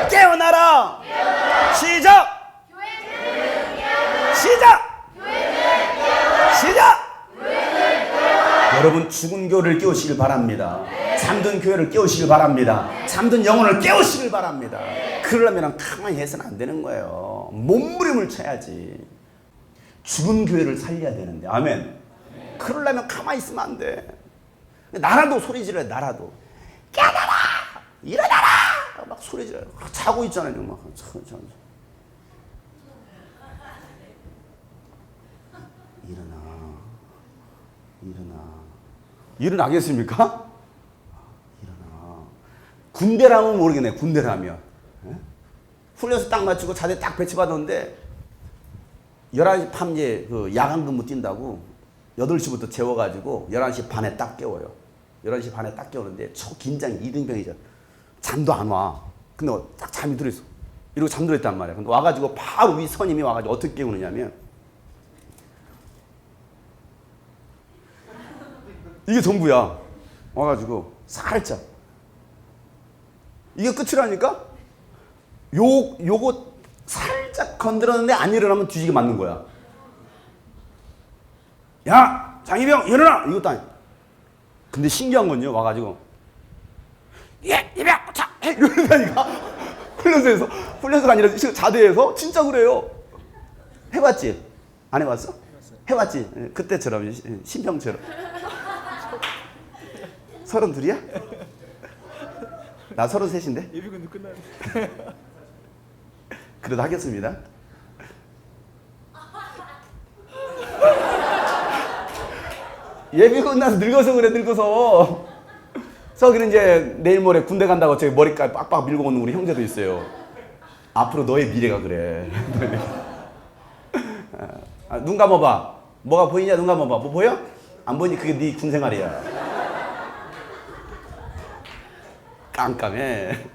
깨어나라. 시작. 여러분, 죽은 교회를 깨우시길 바랍니다. 잠든 교회를 깨우시길 바랍니다. 잠든 영혼을 깨우시길 바랍니다. 그러려면 가만히 해서는 안 되는 거예요. 몸부림을 쳐야지. 죽은 교회를 살려야 되는데. 아멘. 그러려면 가만히 있으면 안 돼. 나라도 소리 질러요. 나라도 깨어나라, 일어나라 막 소리 질러요. 자고 있잖아요. 막 일어나겠습니까? 군대라면 모르겠네. 군대라면 훈련소 딱 마치고 자대 딱 배치받았는데 11시 밤 이제 그 야간 근무 뛴다고 8시부터 재워가지고 11시 반에 딱 깨워요. 11시 반에 딱 깨우는데 초긴장이 이등병이죠. 잠도 안 와. 근데 딱 잠이 들어있어. 이러고 잠들었단 말이야. 근데 와가지고 바로 위 선임이 와가지고 어떻게 깨우느냐면 이게 전부야. 와가지고 살짝 이게 끝이라니까? 요거 살짝 건드렸는데 안 일어나면 뒤지게 맞는 거야. 야, 장희병 일어나! 이것도 아니야. 근데 신기한 건요, 와가지고 예, 이병, 자, 이러다니까. 훈련소가 아니라 자대에서 진짜 그래요. 해봤지? 안 해봤어? 해봤지? 그때처럼 신병처럼. 32이야? 나 33인데? 예비군도 끝나네. 그래도 하겠습니다. 예비군 나서 늙어서 그래, 늙어서. 저기는 이제 내일 모레 군대 간다고 저기 머리까지 빡빡 밀고 오는 우리 형제도 있어요. 앞으로 너의 미래가 그래. 눈 감아봐. 뭐가 보이냐? 눈 감아봐. 뭐 보여? 안 보이니 그게 네 군생활이야. 깜깜해.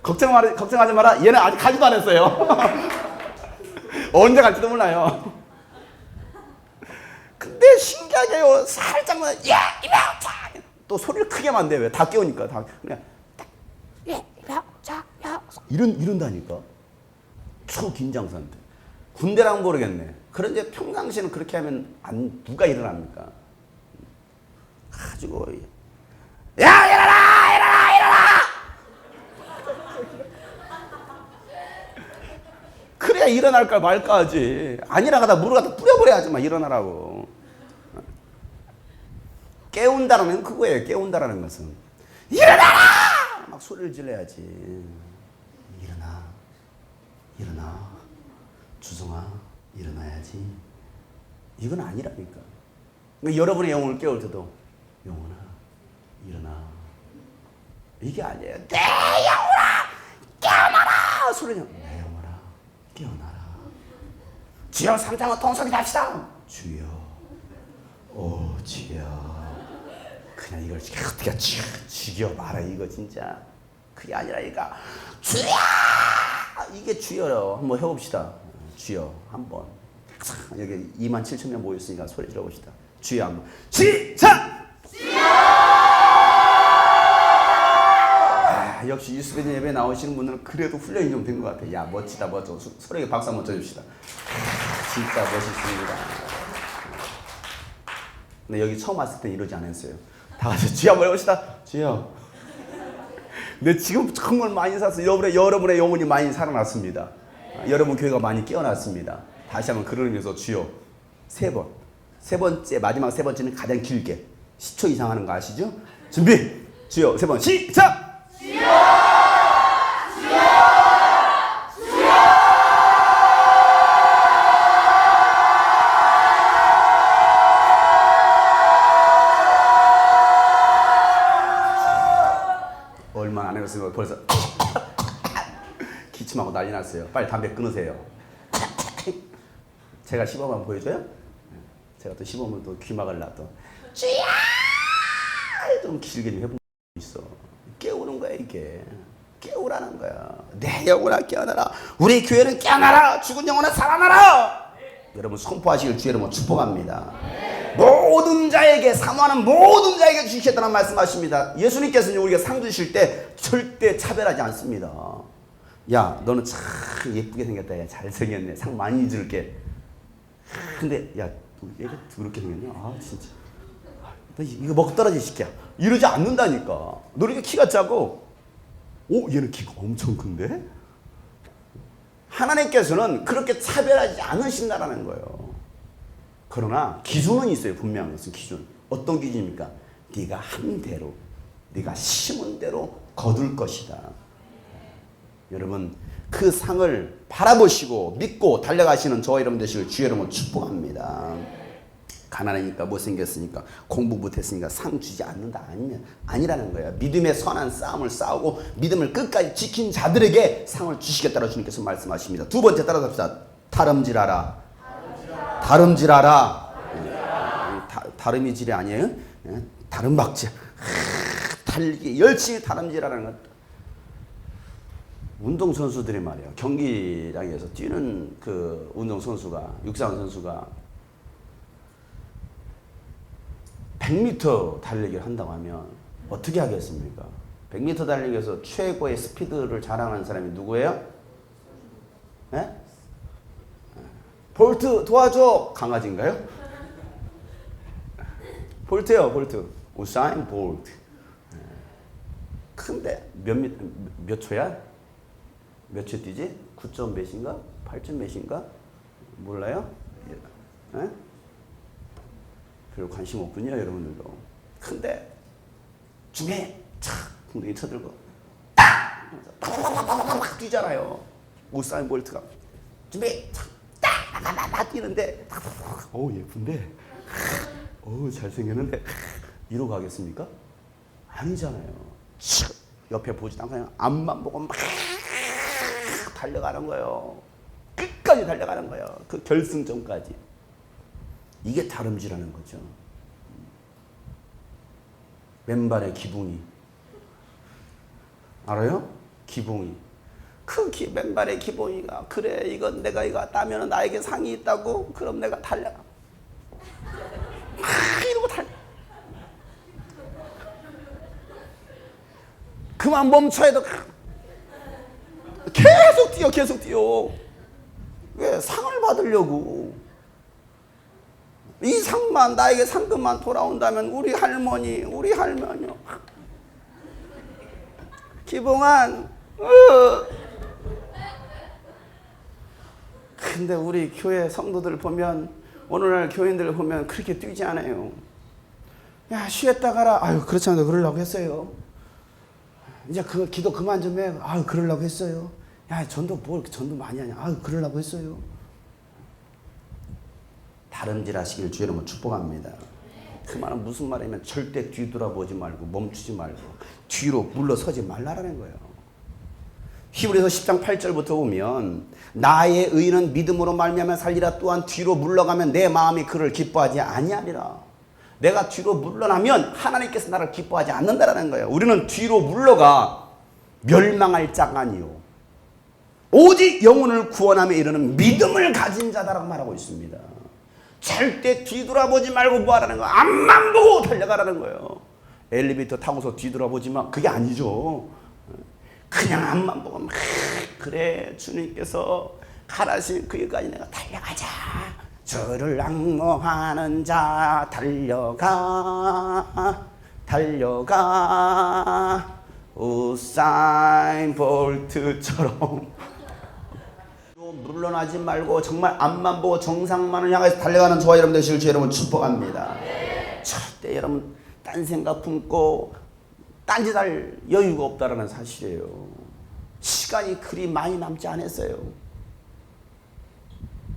걱정하지 마라. 얘는 아직 가지도 안 했어요. 언제 갈지도 몰라요. 근데 신기하게요. 살짝만 야 이병차 또 소리를 크게 하면 안 돼. 왜? 다 깨우니까 다 그냥 야 이병차 야 이런다니까. 초긴장 상태. 군대랑 모르겠네. 그런데 평상시에는 그렇게 하면 누가 일어납니까? 가지고 야 일어나 일어나 일어나. 그래야 일어날까 말까 하지. 안 일어나다 물을 갖다 뿌려버려야지만 일어나라고. 깨운다라는 그거예요. 깨운다라는 것은 일어나라! 막 소리를 질러야지. 일어나. 일어나. 주성아 일어나야지. 이건 아니라니까. 그러니까 여러분의 영혼을 깨울 때도 영혼아 일어나. 이게 아니에요. 내 영혼아 깨어나라! 소리는 내 영혼아 깨어나라. 주여 3장은 통성이 답시다. 주여 오 주여. 그냥 이걸 어떻게 죽여봐라 이거 진짜. 그게 아니라니까. 주여 이게 주여요. 한번 해봅시다. 주여 한번. 여기 27,000명 모였으니까 소리 질러봅시다. 주여 한번 시작. 주여. 역시 유스베드 예배 나오시는 분들은 그래도 훈련이 좀 된 것 같아. 야 멋지다 멋져. 소리에 박수 한번 쳐줍시다. 진짜 멋있습니다. 근데 여기 처음 왔을 땐 이러지 않았어요. 다 같이 주여 한번 해봅시다. 주여. 근데 지금 정말 많이 살았어요. 여러분의 영혼이 많이 살아났습니다. 여러분 교회가 많이 깨어났습니다. 다시 한번 그런 의미에서 주여 3번. 세 번째 마지막 3번째는 가장 길게 10초 이상 하는 거 아시죠? 준비. 주여 3번 시작. 주여. 주여. 주여. 얼마 안 해봤으면 벌써 기침하고 난리 났어요. 빨리 담배 끊으세요. 제가 시범만 보여줘요? 제가 또 시범을 또 귀 막으려 또 쥐야! 좀 길게 좀 해본 있어. 깨우는 거야 이게. 깨우라는 거야. 내 영혼아 깨어나라. 우리 교회는 깨어나라. 죽은 영혼은 살아나라. 여러분 선포하시길 주의 이름으로 축복합니다. 모든 자에게 사모하는 모든 자에게 주시겠다는 말씀하십니다. 예수님께서는 우리가 상 주실 때 절대 차별하지 않습니다. 야 너는 참 예쁘게 생겼다. 야 잘생겼네. 상 많이 줄게. 근데 야 얘가 더럽게 생겼냐? 아 진짜 너 이거 먹고 떨어지 시켜. 이러지 않는다니까. 너 이렇게 키가 작고 오 얘는 키가 엄청 큰데? 하나님께서는 그렇게 차별하지 않으신다라는 거예요. 그러나 기준은 있어요. 분명한 것은 기준. 어떤 기준입니까? 네가 한 대로 네가 심은 대로 거둘 것이다. 여러분 그 상을 바라보시고 믿고 달려가시는 저와 여러분 되시길 주의 이름으로 축복합니다. 가난하니까 못생겼으니까 공부 못했으니까 상 주지 않는다 아니라는 거예요. 믿음의 선한 싸움을 싸우고 믿음을 끝까지 지킨 자들에게 상을 주시겠다고 주님께서 말씀하십니다. 두 번째 따라잡시다. 다름질하라. 다름질하라. 다름이 질이 아니에요. 다름박질. 달리기 열심히 다름질하라는 것. 운동선수들이 말이에요. 경기장에서 뛰는 그 운동선수가, 육상선수가 100m 달리기를 한다고 하면 어떻게 하겠습니까? 100m 달리기에서 최고의 스피드를 자랑하는 사람이 누구예요? 네? 볼트 도와줘! 강아지인가요? 볼트요, 볼트. 우사인 볼트. 근데 몇 초야? 몇 초 뛰지? 9점 몇인가? 8점 몇인가? 몰라요? 예? 별로 관심 없군요, 여러분들도. 근데 중에 착 엉덩이 쳐들고 막 뛰잖아요. 우사인 볼트가 준비 딱 뛰는데 예쁜데 잘생겼는데 이러고 가겠습니까? 아니잖아요. 옆에 보지도 않고 그냥 앞만 보고 막 달려가는 거예요. 끝까지 달려가는 거예요. 그 결승점까지. 이게 다름질하는 거죠. 맨발의 기붕이. 알아요? 기붕이. 그 맨발의 기붕이가 그래 이건 내가 이거 따면 나에게 상이 있다고? 그럼 내가 달려가. 이러고 달려. 그만 멈춰야 돼. 계속 뛰어. 왜? 상을 받으려고. 이 상만, 나에게 상금만 돌아온다면 우리 할머니요. 기봉한. 근데 우리 교회 성도들 보면, 오늘날 교인들 보면 그렇게 뛰지 않아요. 야, 쉬었다 가라. 아유, 그렇지 않아도 그러려고 했어요. 이제 그 기도 그만 좀 해. 아유, 그러려고 했어요. 야, 전도 많이 하냐. 아유, 그러려고 했어요. 다름질 하시길 주의 이름으로 축복합니다. 그 말은 무슨 말이냐면 절대 뒤돌아보지 말고 멈추지 말고 뒤로 물러서지 말라라는 거예요. 히브리서 10장 8절부터 보면 나의 의인은 믿음으로 말미암아 살리라. 또한 뒤로 물러가면 내 마음이 그를 기뻐하지 아니하리라. 내가 뒤로 물러나면 하나님께서 나를 기뻐하지 않는다라는 거예요. 우리는 뒤로 물러가 멸망할 자가 아니요 오직 영혼을 구원함에 이르는 믿음을 가진 자다라고 말하고 있습니다. 절대 뒤돌아보지 말고 뭐 하라는 거야? 앞만 보고 달려가라는 거예요. 엘리베이터 타고서 뒤돌아보지 마. 그게 아니죠. 그냥 앞만 보고 막 그래 주님께서 가라신 그일까지 내가 달려가자. 저를 악모하는 자 달려가 우사인 볼트처럼 물러나지 말고 정말 앞만 보고 정상만을 향해서 달려가는 저와 여러분 되시길 주 여러분 축복합니다. 절대 여러분 딴 생각 품고 딴짓할 여유가 없다라는 사실이에요. 시간이 그리 많이 남지 않았어요.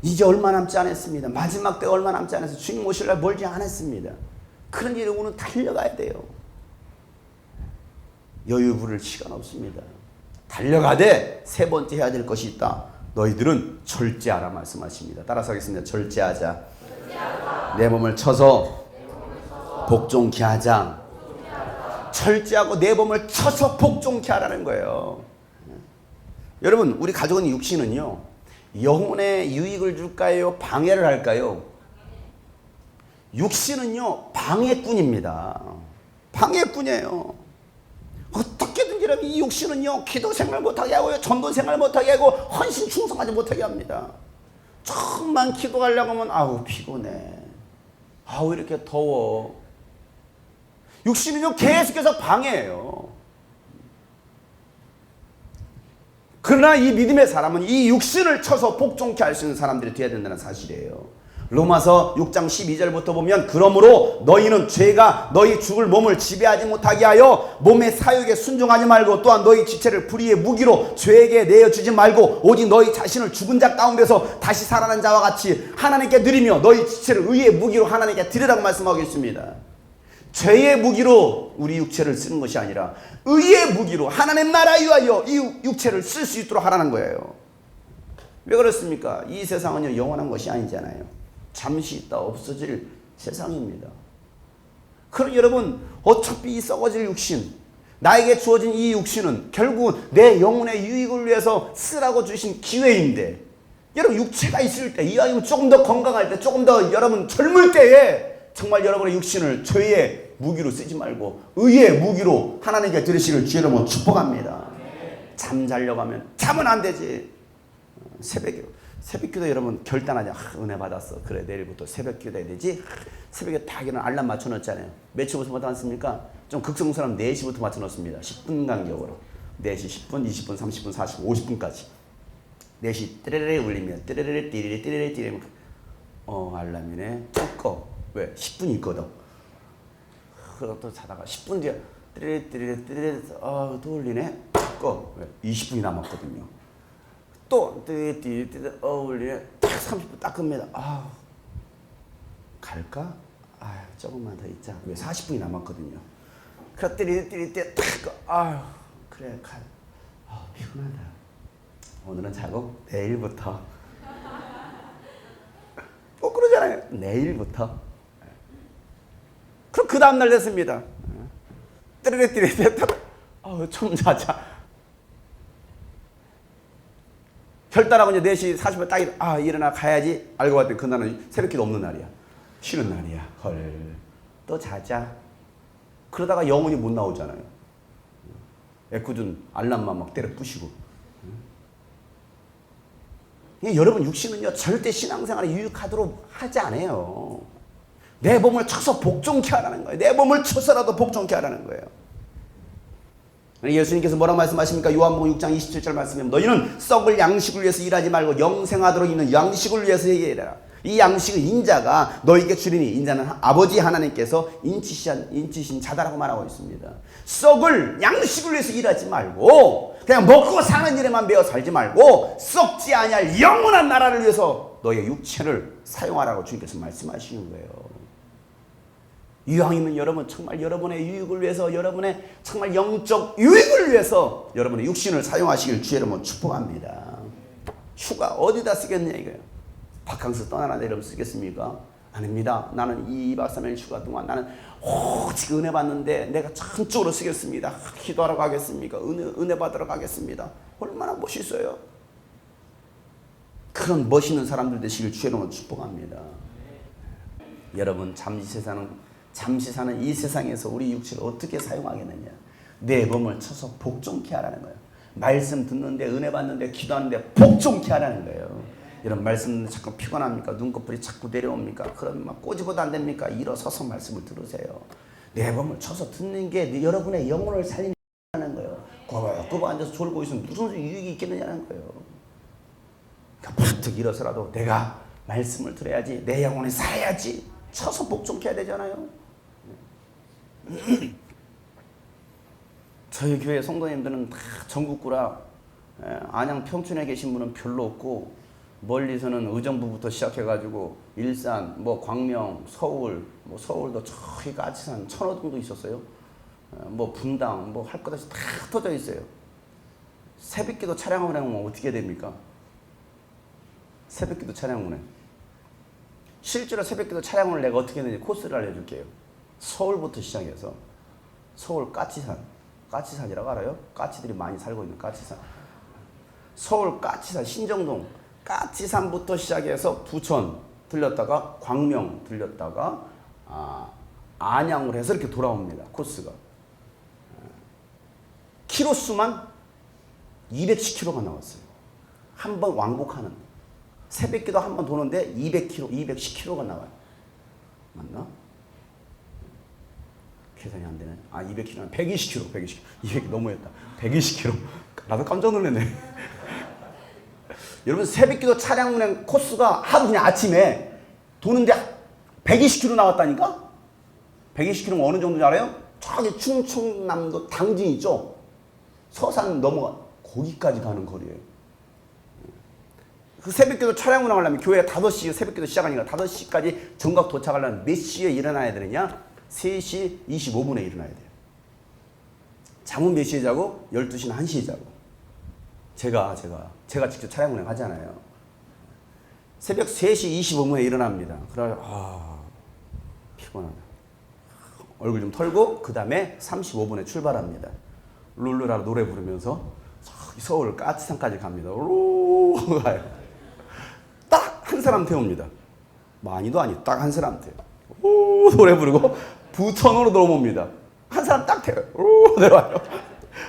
이제 얼마 남지 않았습니다. 마지막 때가 얼마 남지 않았어요. 주님 오실 날 멀지 않았습니다. 그런 일에 오늘 달려가야 돼요. 여유 부릴 시간 없습니다. 달려가되 세 번째 해야 될 것이 있다. 너희들은 절제하라 말씀하십니다. 따라서 하겠습니다. 절제하자. 내 몸을 쳐서 복종케 하자. 절제하고 내 몸을 쳐서 복종케 하라는 거예요. 여러분, 우리 가족은 육신은요, 영혼에 유익을 줄까요? 방해를 할까요? 육신은요, 방해꾼입니다. 방해꾼이에요. 어떻게든지 여러분 이 육신은요, 기도 생활 못하게 하고요, 전도 생활 못하게 하고 헌신 충성하지 못하게 합니다. 조금만 기도하려고 하면 아우 피곤해, 아우 이렇게 더워. 육신은요 계속해서 방해해요. 그러나 이 믿음의 사람은 이 육신을 쳐서 복종케 할 수 있는 사람들이 되어야 된다는 사실이에요. 로마서 6장 12절부터 보면 그러므로 너희는 죄가 너희 죽을 몸을 지배하지 못하게 하여 몸의 사욕에 순종하지 말고 또한 너희 지체를 불의의 무기로 죄에게 내어주지 말고 오직 너희 자신을 죽은 자 가운데서 다시 살아난 자와 같이 하나님께 드리며 너희 지체를 의의 무기로 하나님께 드리라고 말씀하고 있습니다. 죄의 무기로 우리 육체를 쓰는 것이 아니라 의의 무기로 하나님 나라 위하여 이 육체를 쓸 수 있도록 하라는 거예요. 왜 그렇습니까? 이 세상은요 영원한 것이 아니잖아요. 잠시 있다 없어질 세상입니다. 그럼 여러분 어차피 이 썩어질 육신, 나에게 주어진 이 육신은 결국 내 영혼의 유익을 위해서 쓰라고 주신 기회인데, 여러분 육체가 있을 때, 이왕이면 조금 더 건강할 때, 조금 더 여러분 젊을 때에 정말 여러분의 육신을 죄의 무기로 쓰지 말고 의의 무기로 하나님께 드리시길 주의 이름으로 축복합니다. 잠자려고 하면 잠은 안 되지. 새벽기도 여러분 결단하자. 은혜 받았어. 그래 내일부터 새벽기도 해야 되지. 새벽에 딱 일어나 알람 맞춰놓잖아요. 며칠부터 맞춰놨습니까? 좀 극성스러운 4시부터 맞춰놓습니다. 10분 간격으로 4시 10분, 20분, 30분, 40분, 50분까지 4시 띠레레 울리면 띠레레 띠레레 띠레레 띠레레 알람이네. 쭉 꺼. 왜? 10분이 있거든. 그러고 또 자다가 10분 뒤에 띠레레 띠레레 띠레레 또 울리네. 거 20분이 남았거든요. 또 띠띠띠 어울리네. 딱 30분 딱 끕니다. 아 갈까? 아 조금만 더 있자. 왜 40분이 남았거든요. 그래 띠리띠리띠 딱 아유 그래 가. 아 피곤하다. 오늘은 자고 내일부터. 그러잖아요. 내일부터. 그럼 그 다음날 됐습니다. 띠리띠리띠 좀 자자. 결단하고 이제 4시 40분 딱 일어나 가야지. 알고 봤더니 그날은 새벽기도 없는 날이야. 쉬는 날이야. 헐. 또 자자. 그러다가 영혼이 못 나오잖아요. 애꿎은 알람만 막 때려 부시고. 여러분 육신은요 절대 신앙생활에 유익하도록 하지 않아요. 내 몸을 쳐서 복종케 하라는 거예요. 내 몸을 쳐서라도 복종케 하라는 거예요. 예수님께서 뭐라고 말씀하십니까? 요한복음 6장 27절 말씀에 너희는 썩을 양식을 위해서 일하지 말고 영생하도록 있는 양식을 위해서 일해라. 이 양식은 인자가 너희에게 주리니 인자는 아버지 하나님께서 인치신 자다라고 말하고 있습니다. 썩을 양식을 위해서 일하지 말고 그냥 먹고 사는 일에만 매여 살지 말고 썩지 아니할 영원한 나라를 위해서 너희의 육체를 사용하라고 주님께서 말씀하시는 거예요. 이왕이면 여러분 정말 여러분의 유익을 위해서 여러분의 정말 영적 유익을 위해서 여러분의 육신을 사용하시길 주의 이름으로 축복합니다. 휴가 어디다 쓰겠냐 이거예요. 바캉스 떠나라 이러면 쓰겠습니까? 아닙니다. 나는 2박 3일 휴가 동안 나는 오직 은혜 받는데 내가 전적으로 쓰겠습니다. 기도하러 가겠습니까? 은혜 받으러 가겠습니다. 얼마나 멋있어요. 그런 멋있는 사람들 되시길 주의 이름으로 축복합니다. 여러분 잠시 사는 이 세상에서 우리 육체를 어떻게 사용하겠느냐. 내 몸을 쳐서 복종케 하라는 거예요. 말씀 듣는데 은혜 받는데 기도하는데 복종케 하라는 거예요. 이런 말씀 자꾸 피곤합니까? 눈꺼풀이 자꾸 내려옵니까? 그러면 막 꼬집어도 안 됩니까? 일어서서 말씀을 들으세요. 내 몸을 쳐서 듣는 게 여러분의 영혼을 살리는 거예요. 꼬박꼬박 앉아서 졸고 있으면 무슨 유익이 있겠느냐는 거예요. 그러니까 바짝 일어서라도 내가 말씀을 들어야지, 내 영혼이 살아야지. 쳐서 복종케 해야 되잖아요. 저희 교회 성도님들은 다 전국구라 안양 평촌에 계신 분은 별로 없고 멀리서는 의정부부터 시작해가지고 일산, 뭐 광명, 서울, 뭐 서울도 저기 까치산, 천호동도 있었어요. 뭐 분당, 뭐 할 것 없이 다 흩어져 있어요. 새벽기도 차량 운행하면 어떻게 됩니까? 새벽기도 차량 운행. 실제로 새벽기도 차량을 내가 어떻게 했는지 코스를 알려줄게요. 서울부터 시작해서 서울 까치산이라고 알아요? 까치들이 많이 살고 있는 까치산. 서울 까치산 신정동 까치산부터 시작해서 부천 들렸다가 광명 들렸다가 안양으로 해서 이렇게 돌아옵니다. 코스가. 키로수만 210km가 나왔어요. 한 번 왕복하는. 새벽기도 한 번 도는데 200km, 210km가 나와요. 맞나? 계산이 안 되네. 200km는 120km, 120km. 200 너무했다. 120km. 나도 깜짝 놀랐네. 여러분 새벽기도 차량 운행 코스가 하루 그냥 아침에 도는데 120km 나왔다니까? 120km면 어느 정도인지 알아요? 저기 충청남도 당진 있죠? 서산 넘어가 거기까지 가는 거리예요. 그 새벽기도 차량 운행하려면 교회 5시 새벽기도 시작하니까 5시까지 정각 도착하려면 몇 시에 일어나야 되느냐? 3시 25분에 일어나야 돼요. 잠은 몇 시에 자고? 12시나 1시에 자고. 제가 직접 차량 운행 하잖아요. 새벽 3시 25분에 일어납니다. 그래 피곤하다. 얼굴 좀 털고 그 다음에 35분에 출발합니다. 룰루라 노래 부르면서 서울 까치산까지 갑니다. 로 가요. 딱 한 사람 태웁니다. 많이도 아니 딱 한 사람 태워. 노래 부르고 부천으로 넘어옵니다. 한 사람 딱 태워요. 내려와요.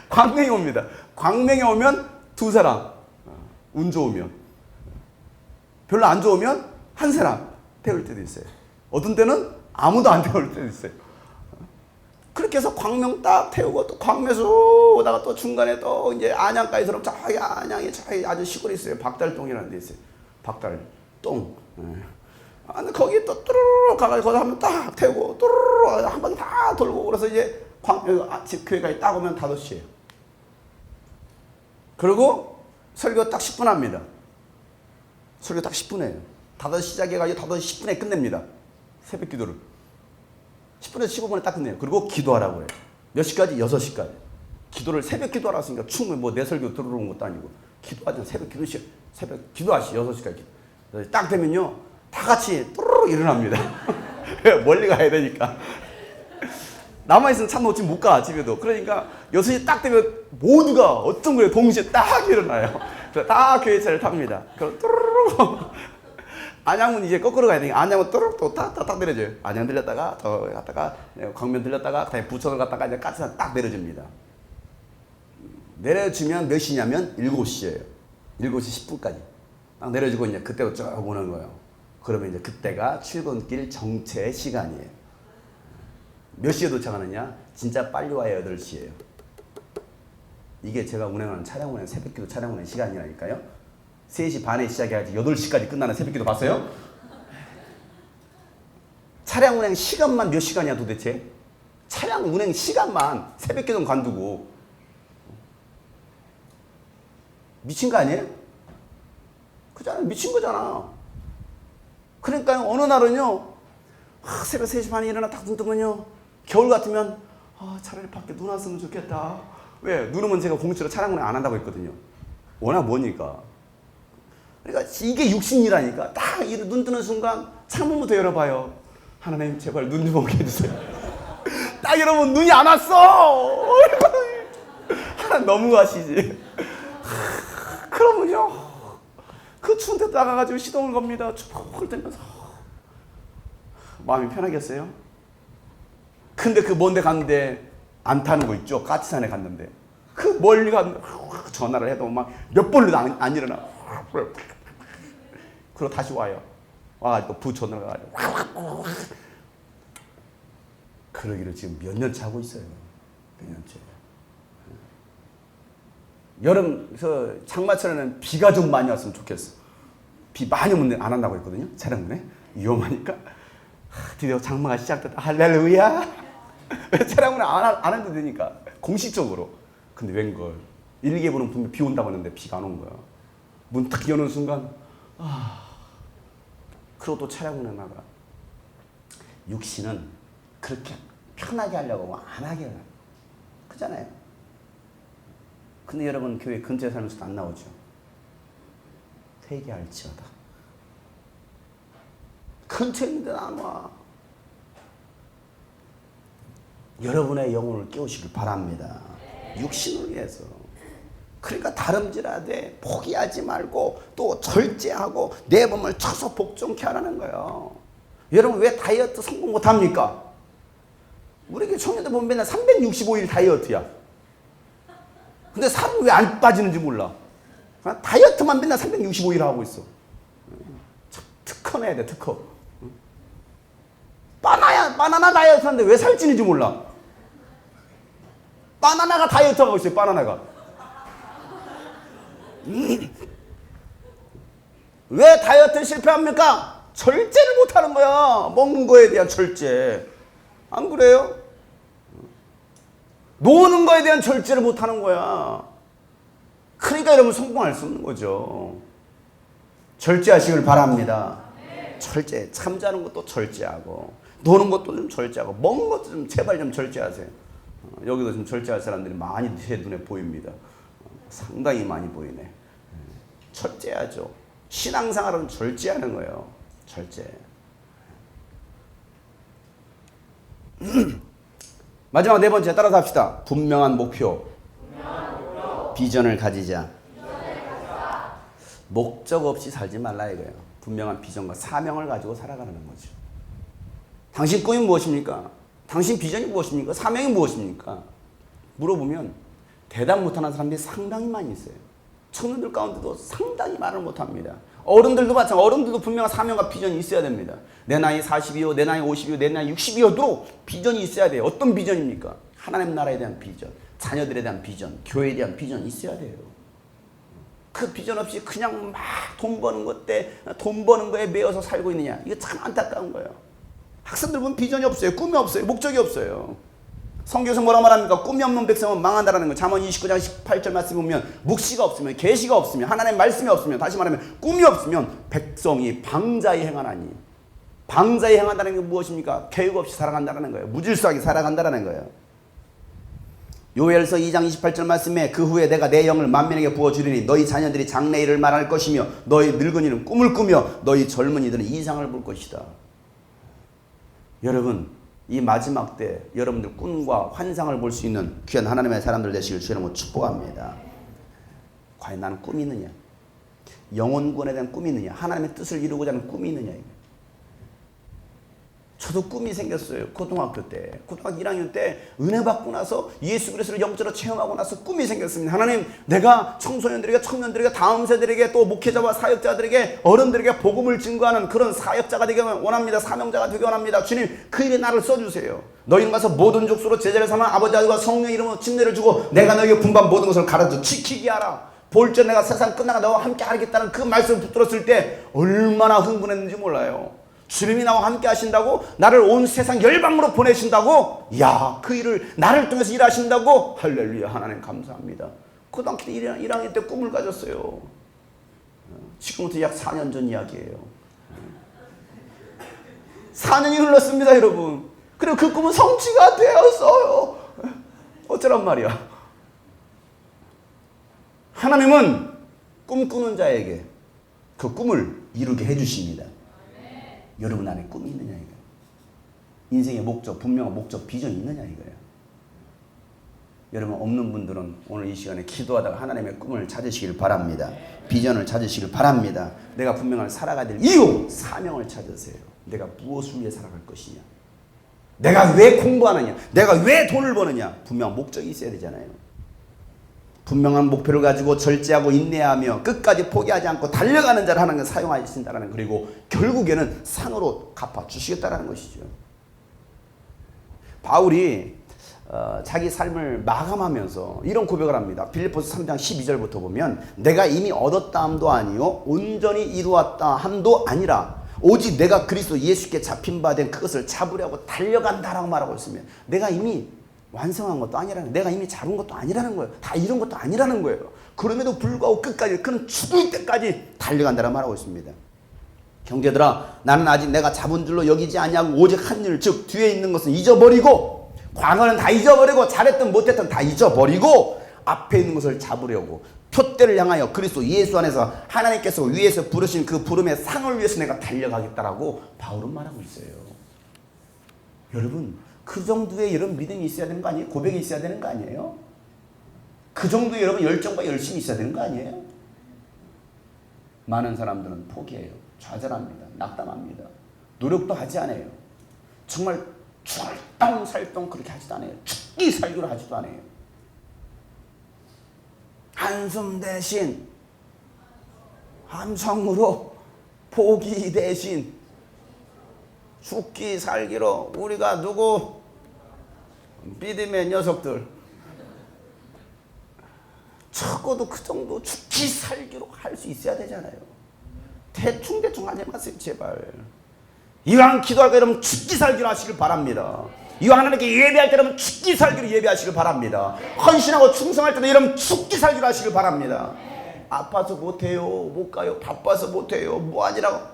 광명에 옵니다. 광명에 오면 2사람. 운 좋으면. 별로 안 좋으면 한 사람 태울 때도 있어요. 어떤 때는 아무도 안 태울 때도 있어요. 그렇게 해서 광명 딱 태우고 또 광명에서 오다가 또 중간에 또 이제 안양까지 들어오면 저기 안양에 저기 아주 시골에 있어요. 박달동이라는 데 있어요. 박달동. 근데 거기 또 뚜루루 가가지고 거기서 한번 딱 태우고 뚜루루 한번 다 돌고 그래서 이제 집 교회까지 딱 오면 5시에요. 그리고 설교 딱 10분 합니다. 설교 딱 10분 해요. 5시 시작해가지고 5시 10분에 끝냅니다. 새벽 기도를. 10분에서 15분에 딱 끝내요. 그리고 기도하라고 해요. 몇 시까지? 6시까지. 기도를 새벽 기도하라 했으니까 충분히 뭐 내 설교 들어오는 것도 아니고 기도하잖아. 새벽 기도하시 6시까지 기도. 딱 되면요. 다 같이 또르르 일어납니다. 멀리 가야 되니까. 남아있으면 참 놓지 못 가, 집에도. 그러니까 6시 딱 되면 모두가 어떤 거에 동시에 딱 일어나요. 그래서 딱 교회차를 탑니다. 그럼 또르르 안양은 이제 거꾸로 가야 되니까 안양은 또르르 또 딱 내려줘요. 안양 들렸다가 더 갔다가 광명 들렸다가 다시 부천을 갔다가 이제 까치산 딱 내려줍니다. 내려주면 몇 시냐면 7시예요. 7시 10분까지. 딱 내려주고 이제 그때로 쭉 오는 거예요. 그러면 이제 그때가 출근길 정체의 시간이에요. 몇 시에 도착하느냐? 진짜 빨리 와야 8시예요. 이게 제가 운행하는 차량 운행, 새벽기도 차량 운행 시간이라니까요. 3시 반에 시작해야지 8시까지 끝나는 새벽기도 봤어요? 차량 운행 시간만 몇 시간이야 도대체? 차량 운행 시간만 새벽기도 관두고 미친 거 아니에요? 그잖아, 미친 거잖아. 그러니까 어느 날은요, 새벽 3시 반에 일어나 딱 눈 뜨면요, 겨울 같으면 차라리 밖에 눈 왔으면 좋겠다. 왜? 눈 오면 제가 공치로 차량 운행 안 한다고 했거든요. 워낙 뭐니까. 그러니까 이게 육신이라니까. 딱 눈 뜨는 순간 창문부터 열어봐요. 하나님 제발 눈 좀 오게 해주세요. 딱 열어보면 눈이 안 왔어. 하나님 너무하시지. 그러면요, 그 추운 데 나가가지고 시동을 겁니다. 쭉 들면서 마음이 편하겠어요? 근데 그 먼 데 갔는데 안 타는 거 있죠? 까치산에 갔는데 그 멀리 갔는데 전화를 해도 막 몇 번도 안 일어나. 그리고 다시 와요. 와가지고 부천으로 가가지고 그러기를 지금 몇 년째 하고 있어요. 몇 년째. 여름 장마철에는 비가 좀 많이 왔으면 좋겠어. 비 많이 오면 안 한다고 했거든요. 차량운행 위험하니까. 드디어 장마가 시작됐다. 할렐루야. 차량운행 안 해도 되니까 공식적으로. 근데 웬걸 일기예보는 분명 비 온다고 했는데 비가 안 온 거야. 문 탁 여는 순간 그리고 또 차량운행 나가. 육신은 그렇게 편하게 하려고 안 하게 해요. 그잖아요. 근데 여러분 교회 근처에 살면서도 안 나오죠. 회개할지어다. 근처에 있는데 안 와. 여러분의 영혼을 깨우시길 바랍니다. 육신을 위해서. 그러니까 다름질하되 포기하지 말고 또 절제하고 내 몸을 쳐서 복종케 하라는 거예요. 여러분 왜 다이어트 성공 못합니까? 우리 교회 청년들 보면 맨날 365일 다이어트야. 근데 살은 왜 안 빠지는지 몰라. 다이어트만 맨날 365일 하고 있어. 특허 내야 돼, 특허. 바나나 다이어트 하는데 왜 살찌는지 몰라. 바나나가 다이어트 하고 있어요, 바나나가. 왜 다이어트에 실패합니까? 절제를 못하는 거야. 먹는 거에 대한 절제. 안 그래요? 노는 거에 대한 절제를 못하는 거야. 그러니까 여러분 성공할 수 없는 거죠. 절제하시길 바랍니다. 절제. 잠자는 것도 절제하고 노는 것도 좀 절제하고 먹는 것도 좀 제발 좀 절제하세요. 여기도 좀 절제할 사람들이 많이 제 눈에 보입니다. 상당히 많이 보이네. 절제하죠. 신앙생활은 절제하는 거예요. 절제. 마지막 네 번째 따라서 합시다. 분명한 목표. 비전을 가지자. 목적 없이 살지 말라 이거예요. 분명한 비전과 사명을 가지고 살아가는 거죠. 당신 꿈이 무엇입니까? 당신 비전이 무엇입니까? 사명이 무엇입니까? 물어보면 대답 못하는 사람들이 상당히 많이 있어요. 청년들 가운데도 상당히 말을 못합니다. 어른들도 마찬가지로 어른들도 분명한 사명과 비전이 있어야 됩니다. 내 나이 40이요, 내 나이 50이요, 내 나이 60이어도 비전이 있어야 돼요. 어떤 비전입니까? 하나님 나라에 대한 비전, 자녀들에 대한 비전, 교회에 대한 비전이 있어야 돼요. 그 비전 없이 그냥 막 돈 버는 거에 매여서 살고 있느냐? 이거 참 안타까운 거예요. 학생들 보면 비전이 없어요. 꿈이 없어요. 목적이 없어요. 성경에서 뭐라고 말합니까? 꿈이 없는 백성은 망한다라는 거. 잠언 29장 18절 말씀 보면 묵시가 없으면, 계시가 없으면, 하나님의 말씀이 없으면, 다시 말하면 꿈이 없으면 백성이 방자히 행하나니. 방자히 행한다는 게 무엇입니까? 계획 없이 살아간다는 거예요. 무질서하게 살아간다는 거예요. 요엘서 2장 28절 말씀에 그 후에 내가 내 영을 만민에게 부어주리니 너희 자녀들이 장래일을 말할 것이며 너희 늙은이는 꿈을 꾸며 너희 젊은이들은 이상을 볼 것이다. 여러분, 이 마지막 때 여러분들 꿈과 환상을 볼 수 있는 귀한 하나님의 사람들 되시길 주님으로 축복합니다. 과연 나는 꿈이 있느냐? 영혼군에 대한 꿈이 있느냐? 하나님의 뜻을 이루고자 하는 꿈이 있느냐? 저도 꿈이 생겼어요. 고등학교 때. 고등학교 1학년 때 은혜 받고 나서 예수 그리스도를 영적으로 체험하고 나서 꿈이 생겼습니다. 하나님, 내가 청소년들에게, 청년들에게, 다음 세대에게, 또 목회자와 사역자들에게, 어른들에게 복음을 증거하는 그런 사역자가 되기 원합니다. 사명자가 되기 원합니다. 주님, 그 일에 나를 써주세요. 너희는 가서 모든 족속으로 제자를 삼아 아버지 아들과 성령의 이름으로 침례를 주고 내가 너에게 분반 모든 것을 가르쳐 지키게 하라. 볼때 내가 세상 끝나가 너와 함께 하겠다는 그 말씀을 붙들었을 때 얼마나 흥분했는지 몰라요. 주님이 나와 함께 하신다고? 나를 온 세상 열방으로 보내신다고? 야, 그 일을 나를 통해서 일하신다고? 할렐루야, 하나님 감사합니다. 고등학교 때 1학년 때 꿈을 가졌어요. 지금부터 약 4년 전 이야기예요. 4년이 흘렀습니다, 여러분. 그리고 그 꿈은 성취가 되었어요. 어쩌란 말이야. 하나님은 꿈꾸는 자에게 그 꿈을 이루게 해주십니다. 여러분 안에 꿈이 있느냐 이거예요. 인생의 목적, 분명한 목적, 비전이 있느냐 이거예요. 여러분 없는 분들은 오늘 이 시간에 기도하다가 하나님의 꿈을 찾으시길 바랍니다. 비전을 찾으시길 바랍니다. 내가 분명한 살아가야 될 이유, 사명을 찾으세요. 내가 무엇을 위해 살아갈 것이냐. 내가 왜 공부하느냐. 내가 왜 돈을 버느냐. 분명한 목적이 있어야 되잖아요. 분명한 목표를 가지고 절제하고 인내하며 끝까지 포기하지 않고 달려가는 자를 하나님은 사용하신다는, 그리고 결국에는 상으로 갚아주시겠다는 것이죠. 바울이 자기 삶을 마감하면서 이런 고백을 합니다. 빌립보서 3장 12절부터 보면 내가 이미 얻었다 함도 아니요 온전히 이루었다 함도 아니라 오직 내가 그리스도 예수께 잡힌 바 된 그것을 잡으려고 달려간다라고 말하고 있으면 내가 이미 완성한 것도 아니라는 거예요. 내가 이미 잡은 것도 아니라는 거예요. 다 이런 것도 아니라는 거예요. 그럼에도 불구하고 끝까지, 그는 죽을 때까지 달려간다라고 말하고 있습니다. 형제들아, 나는 아직 내가 잡은 줄로 여기지 아니하고 오직 한 일, 즉 뒤에 있는 것은 잊어버리고, 과거는 다 잊어버리고, 잘했든 못했든 다 잊어버리고 앞에 있는 것을 잡으려고 표대를 향하여 그리스도 예수 안에서 하나님께서 위에서 부르신 그 부름의 상을 위해서 내가 달려가겠다라고 바울은 말하고 있어요. 여러분, 그 정도의 여러분 믿음이 있어야 되는 거 아니에요? 고백이 있어야 되는 거 아니에요? 그 정도의 여러분 열정과 열심이 있어야 되는 거 아니에요? 많은 사람들은 포기해요. 좌절합니다. 낙담합니다. 노력도 하지 않아요. 정말 출동살동 그렇게 하지도 않아요. 죽기 살기로 하지도 않아요. 한숨 대신 함성으로, 포기 대신 죽기 살기로. 우리가 누구 믿음의 녀석들 적어도 그 정도 죽기 살기로 할 수 있어야 되잖아요. 대충 하지 마세요 제발. 이왕 기도할 때 여러분 죽기 살기로 하시길 바랍니다. 이왕 하나님께 예배할 때 여러분 죽기 살기로 예배하시길 바랍니다. 헌신하고 충성할 때도 여러분 죽기 살기로 하시길 바랍니다. 아파서 못해요, 못 가요, 바빠서 못해요, 뭐 아니라고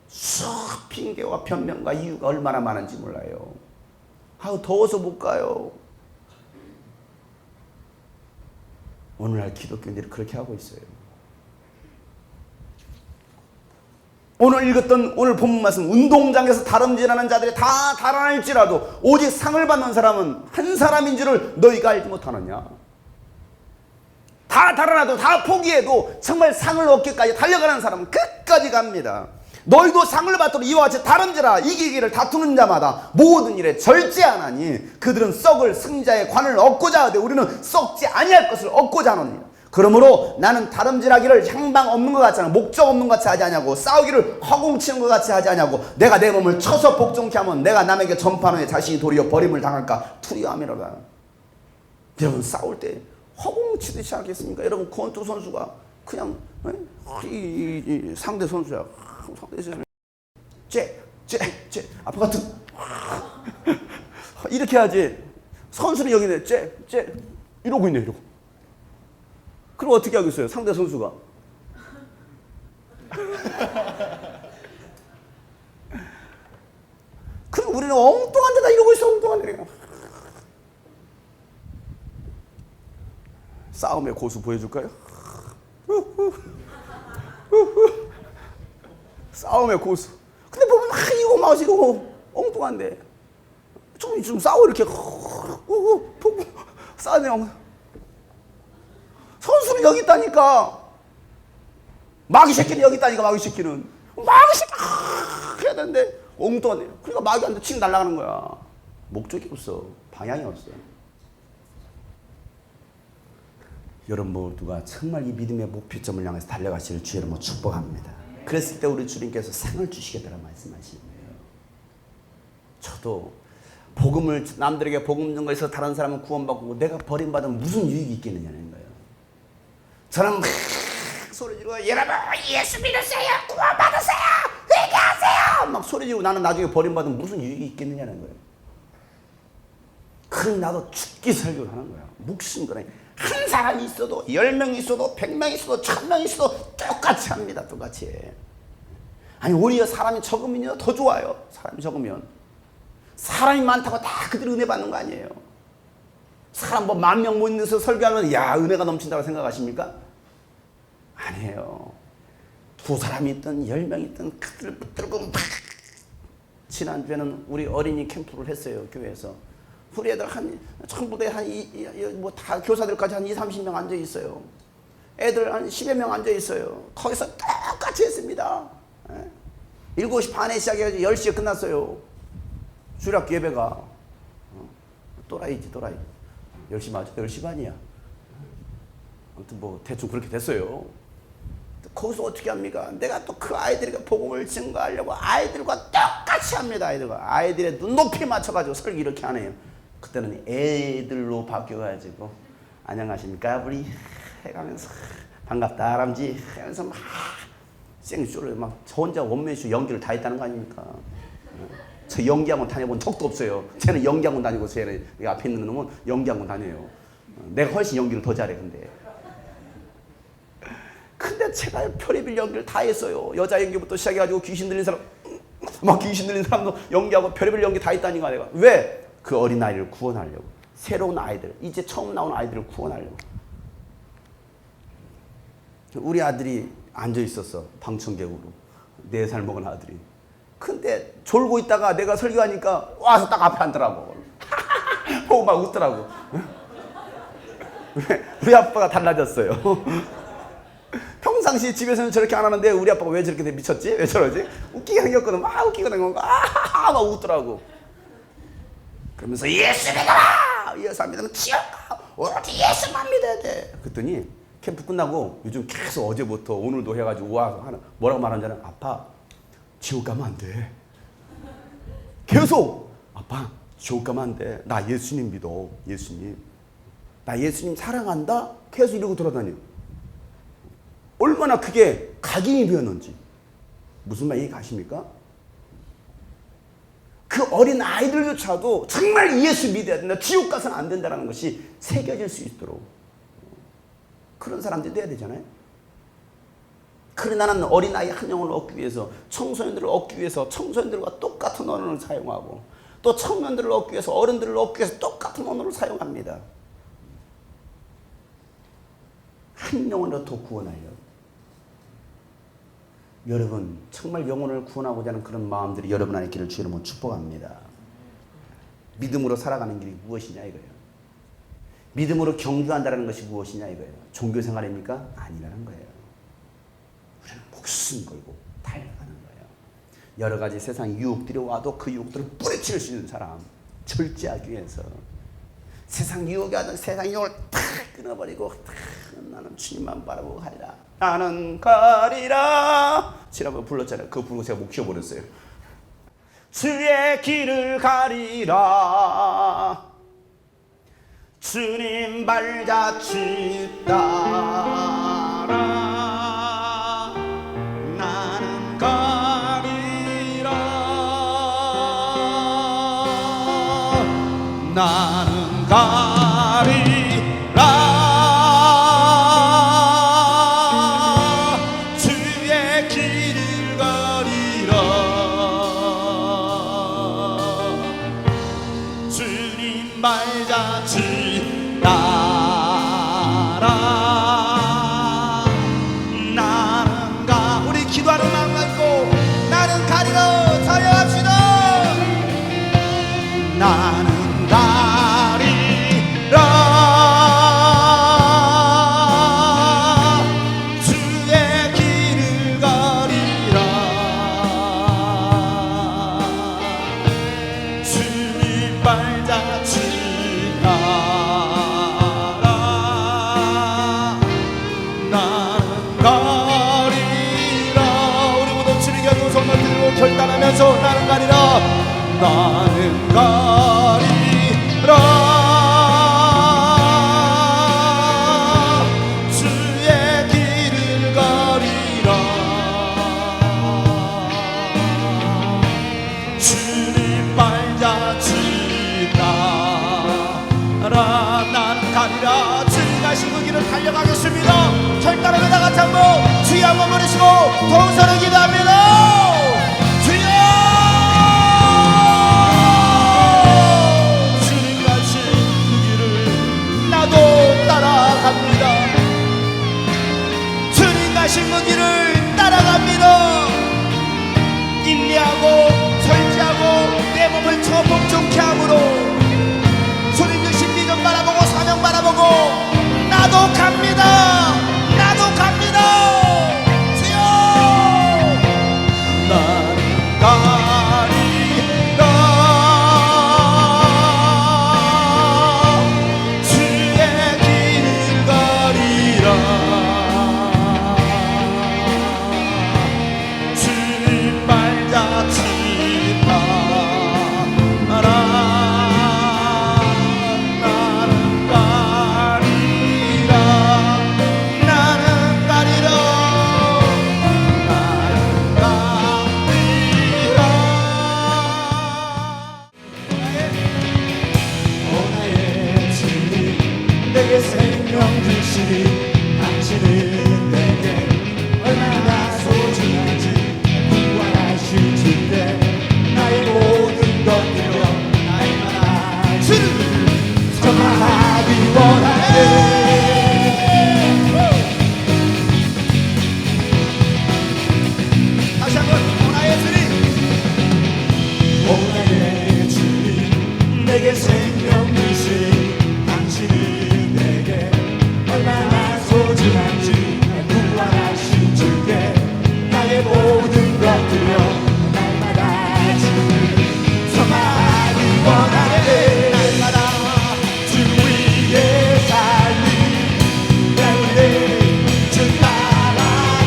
수 핑계와 변명과 이유가 얼마나 많은지 몰라요. 아우 더워서 못 가요. 오늘날 기독교인들이 그렇게 하고 있어요. 오늘 읽었던 오늘 본문 말씀, 운동장에서 다름질하는 자들이 다 달아날지라도 오직 상을 받는 사람은 한 사람인 줄을 너희가 알지 못하느냐. 다 달아나도 다 포기해도 정말 상을 얻기까지 달려가는 사람은 끝까지 갑니다. 너희도 상을 받도록 이와 같이 다름질하라. 이기기를 다투는 자마다 모든 일에 절제하나니 그들은 썩을 승자의 관을 얻고자 하되 우리는 썩지 아니할 것을 얻고자 하노니. 그러므로 나는 다름질하기를 향방 없는 것 같지 않아, 목적 없는 것 같이 하지 않냐고, 싸우기를 허공치는 것 같이 하지 않냐고, 내가 내 몸을 쳐서 복종케 하면 내가 남에게 전파하는 후에 자신이 도리어 버림을 당할까 두려워함이로다. 여러분 싸울 때 허공치듯이 하겠습니까? 여러분 권투 선수가 그냥 이 상대 선수야, 상대 선수 쟤 앞에 같은 이렇게 하지. 선수는 여기 있네. 이러고 있네, 이러고. 그럼 어떻게 하겠어요? 상대 선수가. 그럼 우리는 엉뚱한 데다 이러고 있어, 엉뚱한 데가. 싸움의 고수 보여줄까요? 싸움의 고수. 근데 보면 막 이거 막 이러고 엉뚱한데. 좀 싸워 이렇게. 싸우네. 선수는 여기 있다니까. 마귀 새끼는 여기 있다니까, 마귀 새끼는. 마귀 새끼 해야 되는데 엉뚱하네. 그러니까 마귀한테 치고 날아가는 거야. 목적이 없어. 방향이 없어. 여러분 모두가 정말 이 믿음의 목표점을 향해서 달려가시를 주의 이름으로 축복합니다. 그랬을 때 우리 주님께서 상을 주시겠다는 말씀하시는 거예요. 저도 복음을 남들에게 복음 준 거에서 다른 사람은 구원받고 내가 버림받으면 무슨 유익이 있겠느냐는 거예요. 저는 막 소리 지르고 여러분 예수 믿으세요, 구원받으세요, 회개하세요 막 소리 지르고 나는 나중에 버림받으면 무슨 유익이 있겠느냐는 거예요. 그럼 나도 죽기 설교를 하는 거야. 목숨 걸어. 한 사람이 있어도 10명이 있어도 100명이 있어도 1000명이 있어도 똑같이 합니다. 똑같이. 아니 오히려 사람이 적으면 더 좋아요. 사람이 적으면. 사람이 많다고 다 그들 은혜 받는 거 아니에요. 사람 뭐 10,000명 못 있는 데서 설교하면 야 은혜가 넘친다고 생각하십니까? 아니에요. 2사람이 있든 10명이 있든 그들 붙들고 막. 지난주에는 우리 어린이 캠프를 했어요. 교회에서. 우리 애들 전부 다 다 교사들까지 한 20-30명 앉아 있어요. 애들 한 10여 명 앉아 있어요. 거기서 똑같이 했습니다. 7시 반에 시작해가지고 10시에 끝났어요. 주일학교 예배가. 또라이지, 또라이. 10시 맞아? 10시 반이야. 아무튼 뭐 대충 그렇게 됐어요. 거기서 어떻게 합니까? 내가 또 그 아이들에게 복음을 증거하려고 아이들과 똑같이 합니다. 아이들의 눈높이 맞춰가지고 설교 이렇게 하네요. 그때는 애들로 바뀌어가지고 안녕하십니까 우리 해가면서 반갑다 할아버지 하면서 막 생쇼를 막 저 혼자 원맨쇼 연기를 다 했다는 거 아닙니까? 저 연기학원 다녀본 적도 없어요. 쟤는 연기학원 다니고 쟤는 앞에 있는 놈은 연기학원 다녀요. 내가 훨씬 연기를 더 잘해. 근데 제가 별의별 연기를 다 했어요. 여자 연기부터 시작해가지고 귀신 들린 사람 막 귀신 들린 사람도 연기하고 별의별 연기 다 했다니까 내가. 왜? 그 어린아이를 구원하려고. 새로운 아이들, 이제 처음 나온 아이들을 구원하려고. 우리 아들이 앉아있었어. 방청객으로. 4살 먹은 아들이. 근데 졸고 있다가 내가 설교하니까 와서 딱 앞에 앉더라고. 보고 막 웃더라고. 우리 아빠가 달라졌어요. 평상시 집에서는 저렇게 안 하는데 우리 아빠가 왜 저렇게 미쳤지? 왜 저러지? 웃기게 생겼거든. 막 웃기게 생긴 거. 막 웃더라고. 그러면서 예수 믿어라! 예수 안 믿으면 지옥 가! 오로지 예수만 믿어야 돼! 그랬더니 캠프 끝나고 요즘 계속 어제부터 오늘도 해가지고 와서 하나 뭐라고 말하는 줄 알아? 아빠 지옥 가면 안 돼. 계속 아빠 지옥 가면 안 돼. 나 예수님 믿어. 예수님. 나 예수님 사랑한다? 계속 이러고 돌아다녀. 얼마나 그게 각인이 되었는지. 무슨 말 이해가십니까? 그 어린 아이들조차도 정말 예수 믿어야 된다. 지옥 가서는 안 된다는 것이 새겨질 수 있도록 그런 사람들이 돼야 되잖아요. 그래 나는 어린아이 한 영혼을 얻기 위해서 청소년들을 얻기 위해서 청소년들과 똑같은 언어를 사용하고 또 청년들을 얻기 위해서 어른들을 얻기 위해서 똑같은 언어를 사용합니다. 한 영혼을 더 구원하려고. 여러분 정말 영혼을 구원하고자 하는 그런 마음들이 여러분 안에 있기를 주의 이름으로 축복합니다. 믿음으로 살아가는 길이 무엇이냐 이거예요. 믿음으로 경주한다는 것이 무엇이냐 이거예요. 종교생활입니까? 아니라는 거예요. 우리는 목숨 걸고 달려가는 거예요. 여러 가지 세상 유혹들이 와도 그 유혹들을 뿌리칠 수 있는 사람, 절제하기 위해서 세상 유혹이 하던 세상 유혹을 탁 끊어버리고 나는 주님만 바라보고 가리라. 나는 가리라. 지난번에 불렀잖아요. 그거 부르고 제가 목 쉬어버렸어요. 주의 길을 가리라. 주님 발자취 따라 나는 가리라. 나는 가리라. 하면서 나는 가리라 나는 가리라 주의 길을 가리라 주님 발자취 따라 나는 가리라 주님 가신 그 길을 달려가겠습니다. 절따르게 다 같이 한번 주여 한번 부르시고 동서를 기도합니다. 주여 주님 가신 그 길을 나도 따라갑니다. 주님 가신 그 길을 따라갑니다. 인내하고 절제하고 내 몸을 처복종케 함으로 주님 주신 비전 바라보고 사명 바라보고 나도 갑니다. 나도 갑니다. 주여 나는 가리라 주의 길을 가리라 주님 발자취 따라 나는 가리라 나는 가리라 나는 가리라 오나의 주님 내게 생명 주시니 당신은 내게 얼마나 소중한지 구원하신 주께 나의 모든 것 드려 날마다 주를 전하기 원하네. 다시 한번 오나의 주님 오나의 주님 내게 생명 주시니 당신은 내게 얼마나 소중한지 구원하신 주께 나의 모든 것 드려 날마다 주를 섬하기 원하네. 날마다 주 위에 살리 everyday 주 따라가리라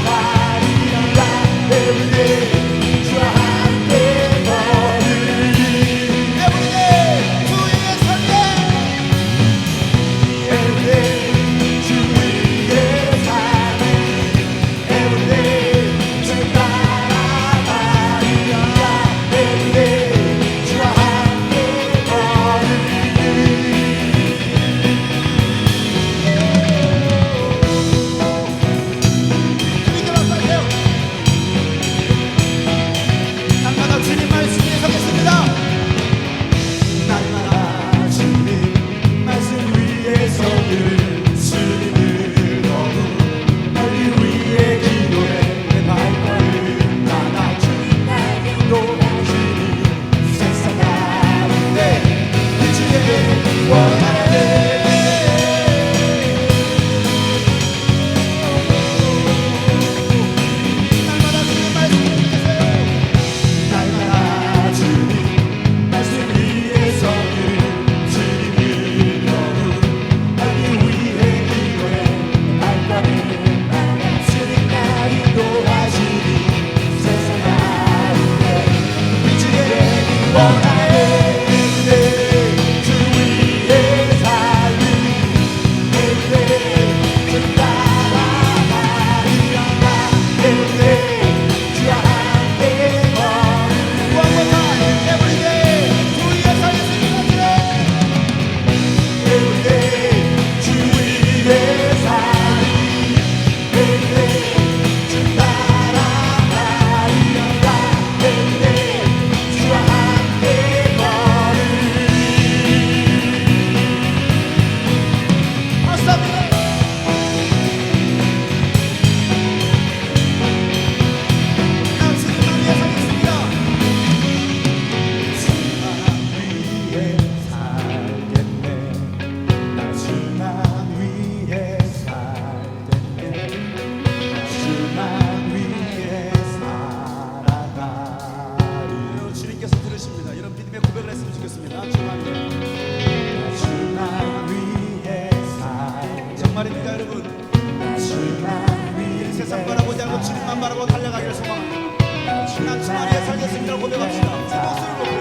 everyday 주와 함께 걸으리 everyday 주 위에 살리 everyday 주 위에 살리 everyday 주 따라가리라 everyday 주와 함께 걸으리 주님께 박수하세요. 날마다 주님 말씀 위에 서겠습니다. 날마다 주님 말씀 위에 서는 주님을 너무 멀리 위에 기도해 내 발걸음 나가 주님 날 인도하시니 세상 가운데 주에게 원하네. 날마다 주님 말씀 위에 서요. 날마다 주님 말씀 위에 서는 주님을 너무 멀리 위에 기도해 발걸음 나가 주님 날 인도하시니 세상 가운데 주에게 원하네. 주 위에 살리 everyday 주 따라가리라 everyday 주와 함께 걸으리 one more time everyday 주 위에 살겠습니다. everyday 주 위에 살리 everyday 주 따라가리라 everyday 주와 함께 걸으리. 감사합니다. 나 주님만 위해 살겠습니다. 주만 위해 살겠네. 나 주만 위해 살겠네. 여러분 주님께서 들으십니다. 여러분 믿음의 고백을 했으면 좋겠습니다. 주만 위해 정말입니까 여러분? 이 세상 바라보지 않고 주님만 바라보고 달려가기를 소망합니다. 난 주만 위해 살겠습니다. 주님이라고 고백합시다. 그 목소리로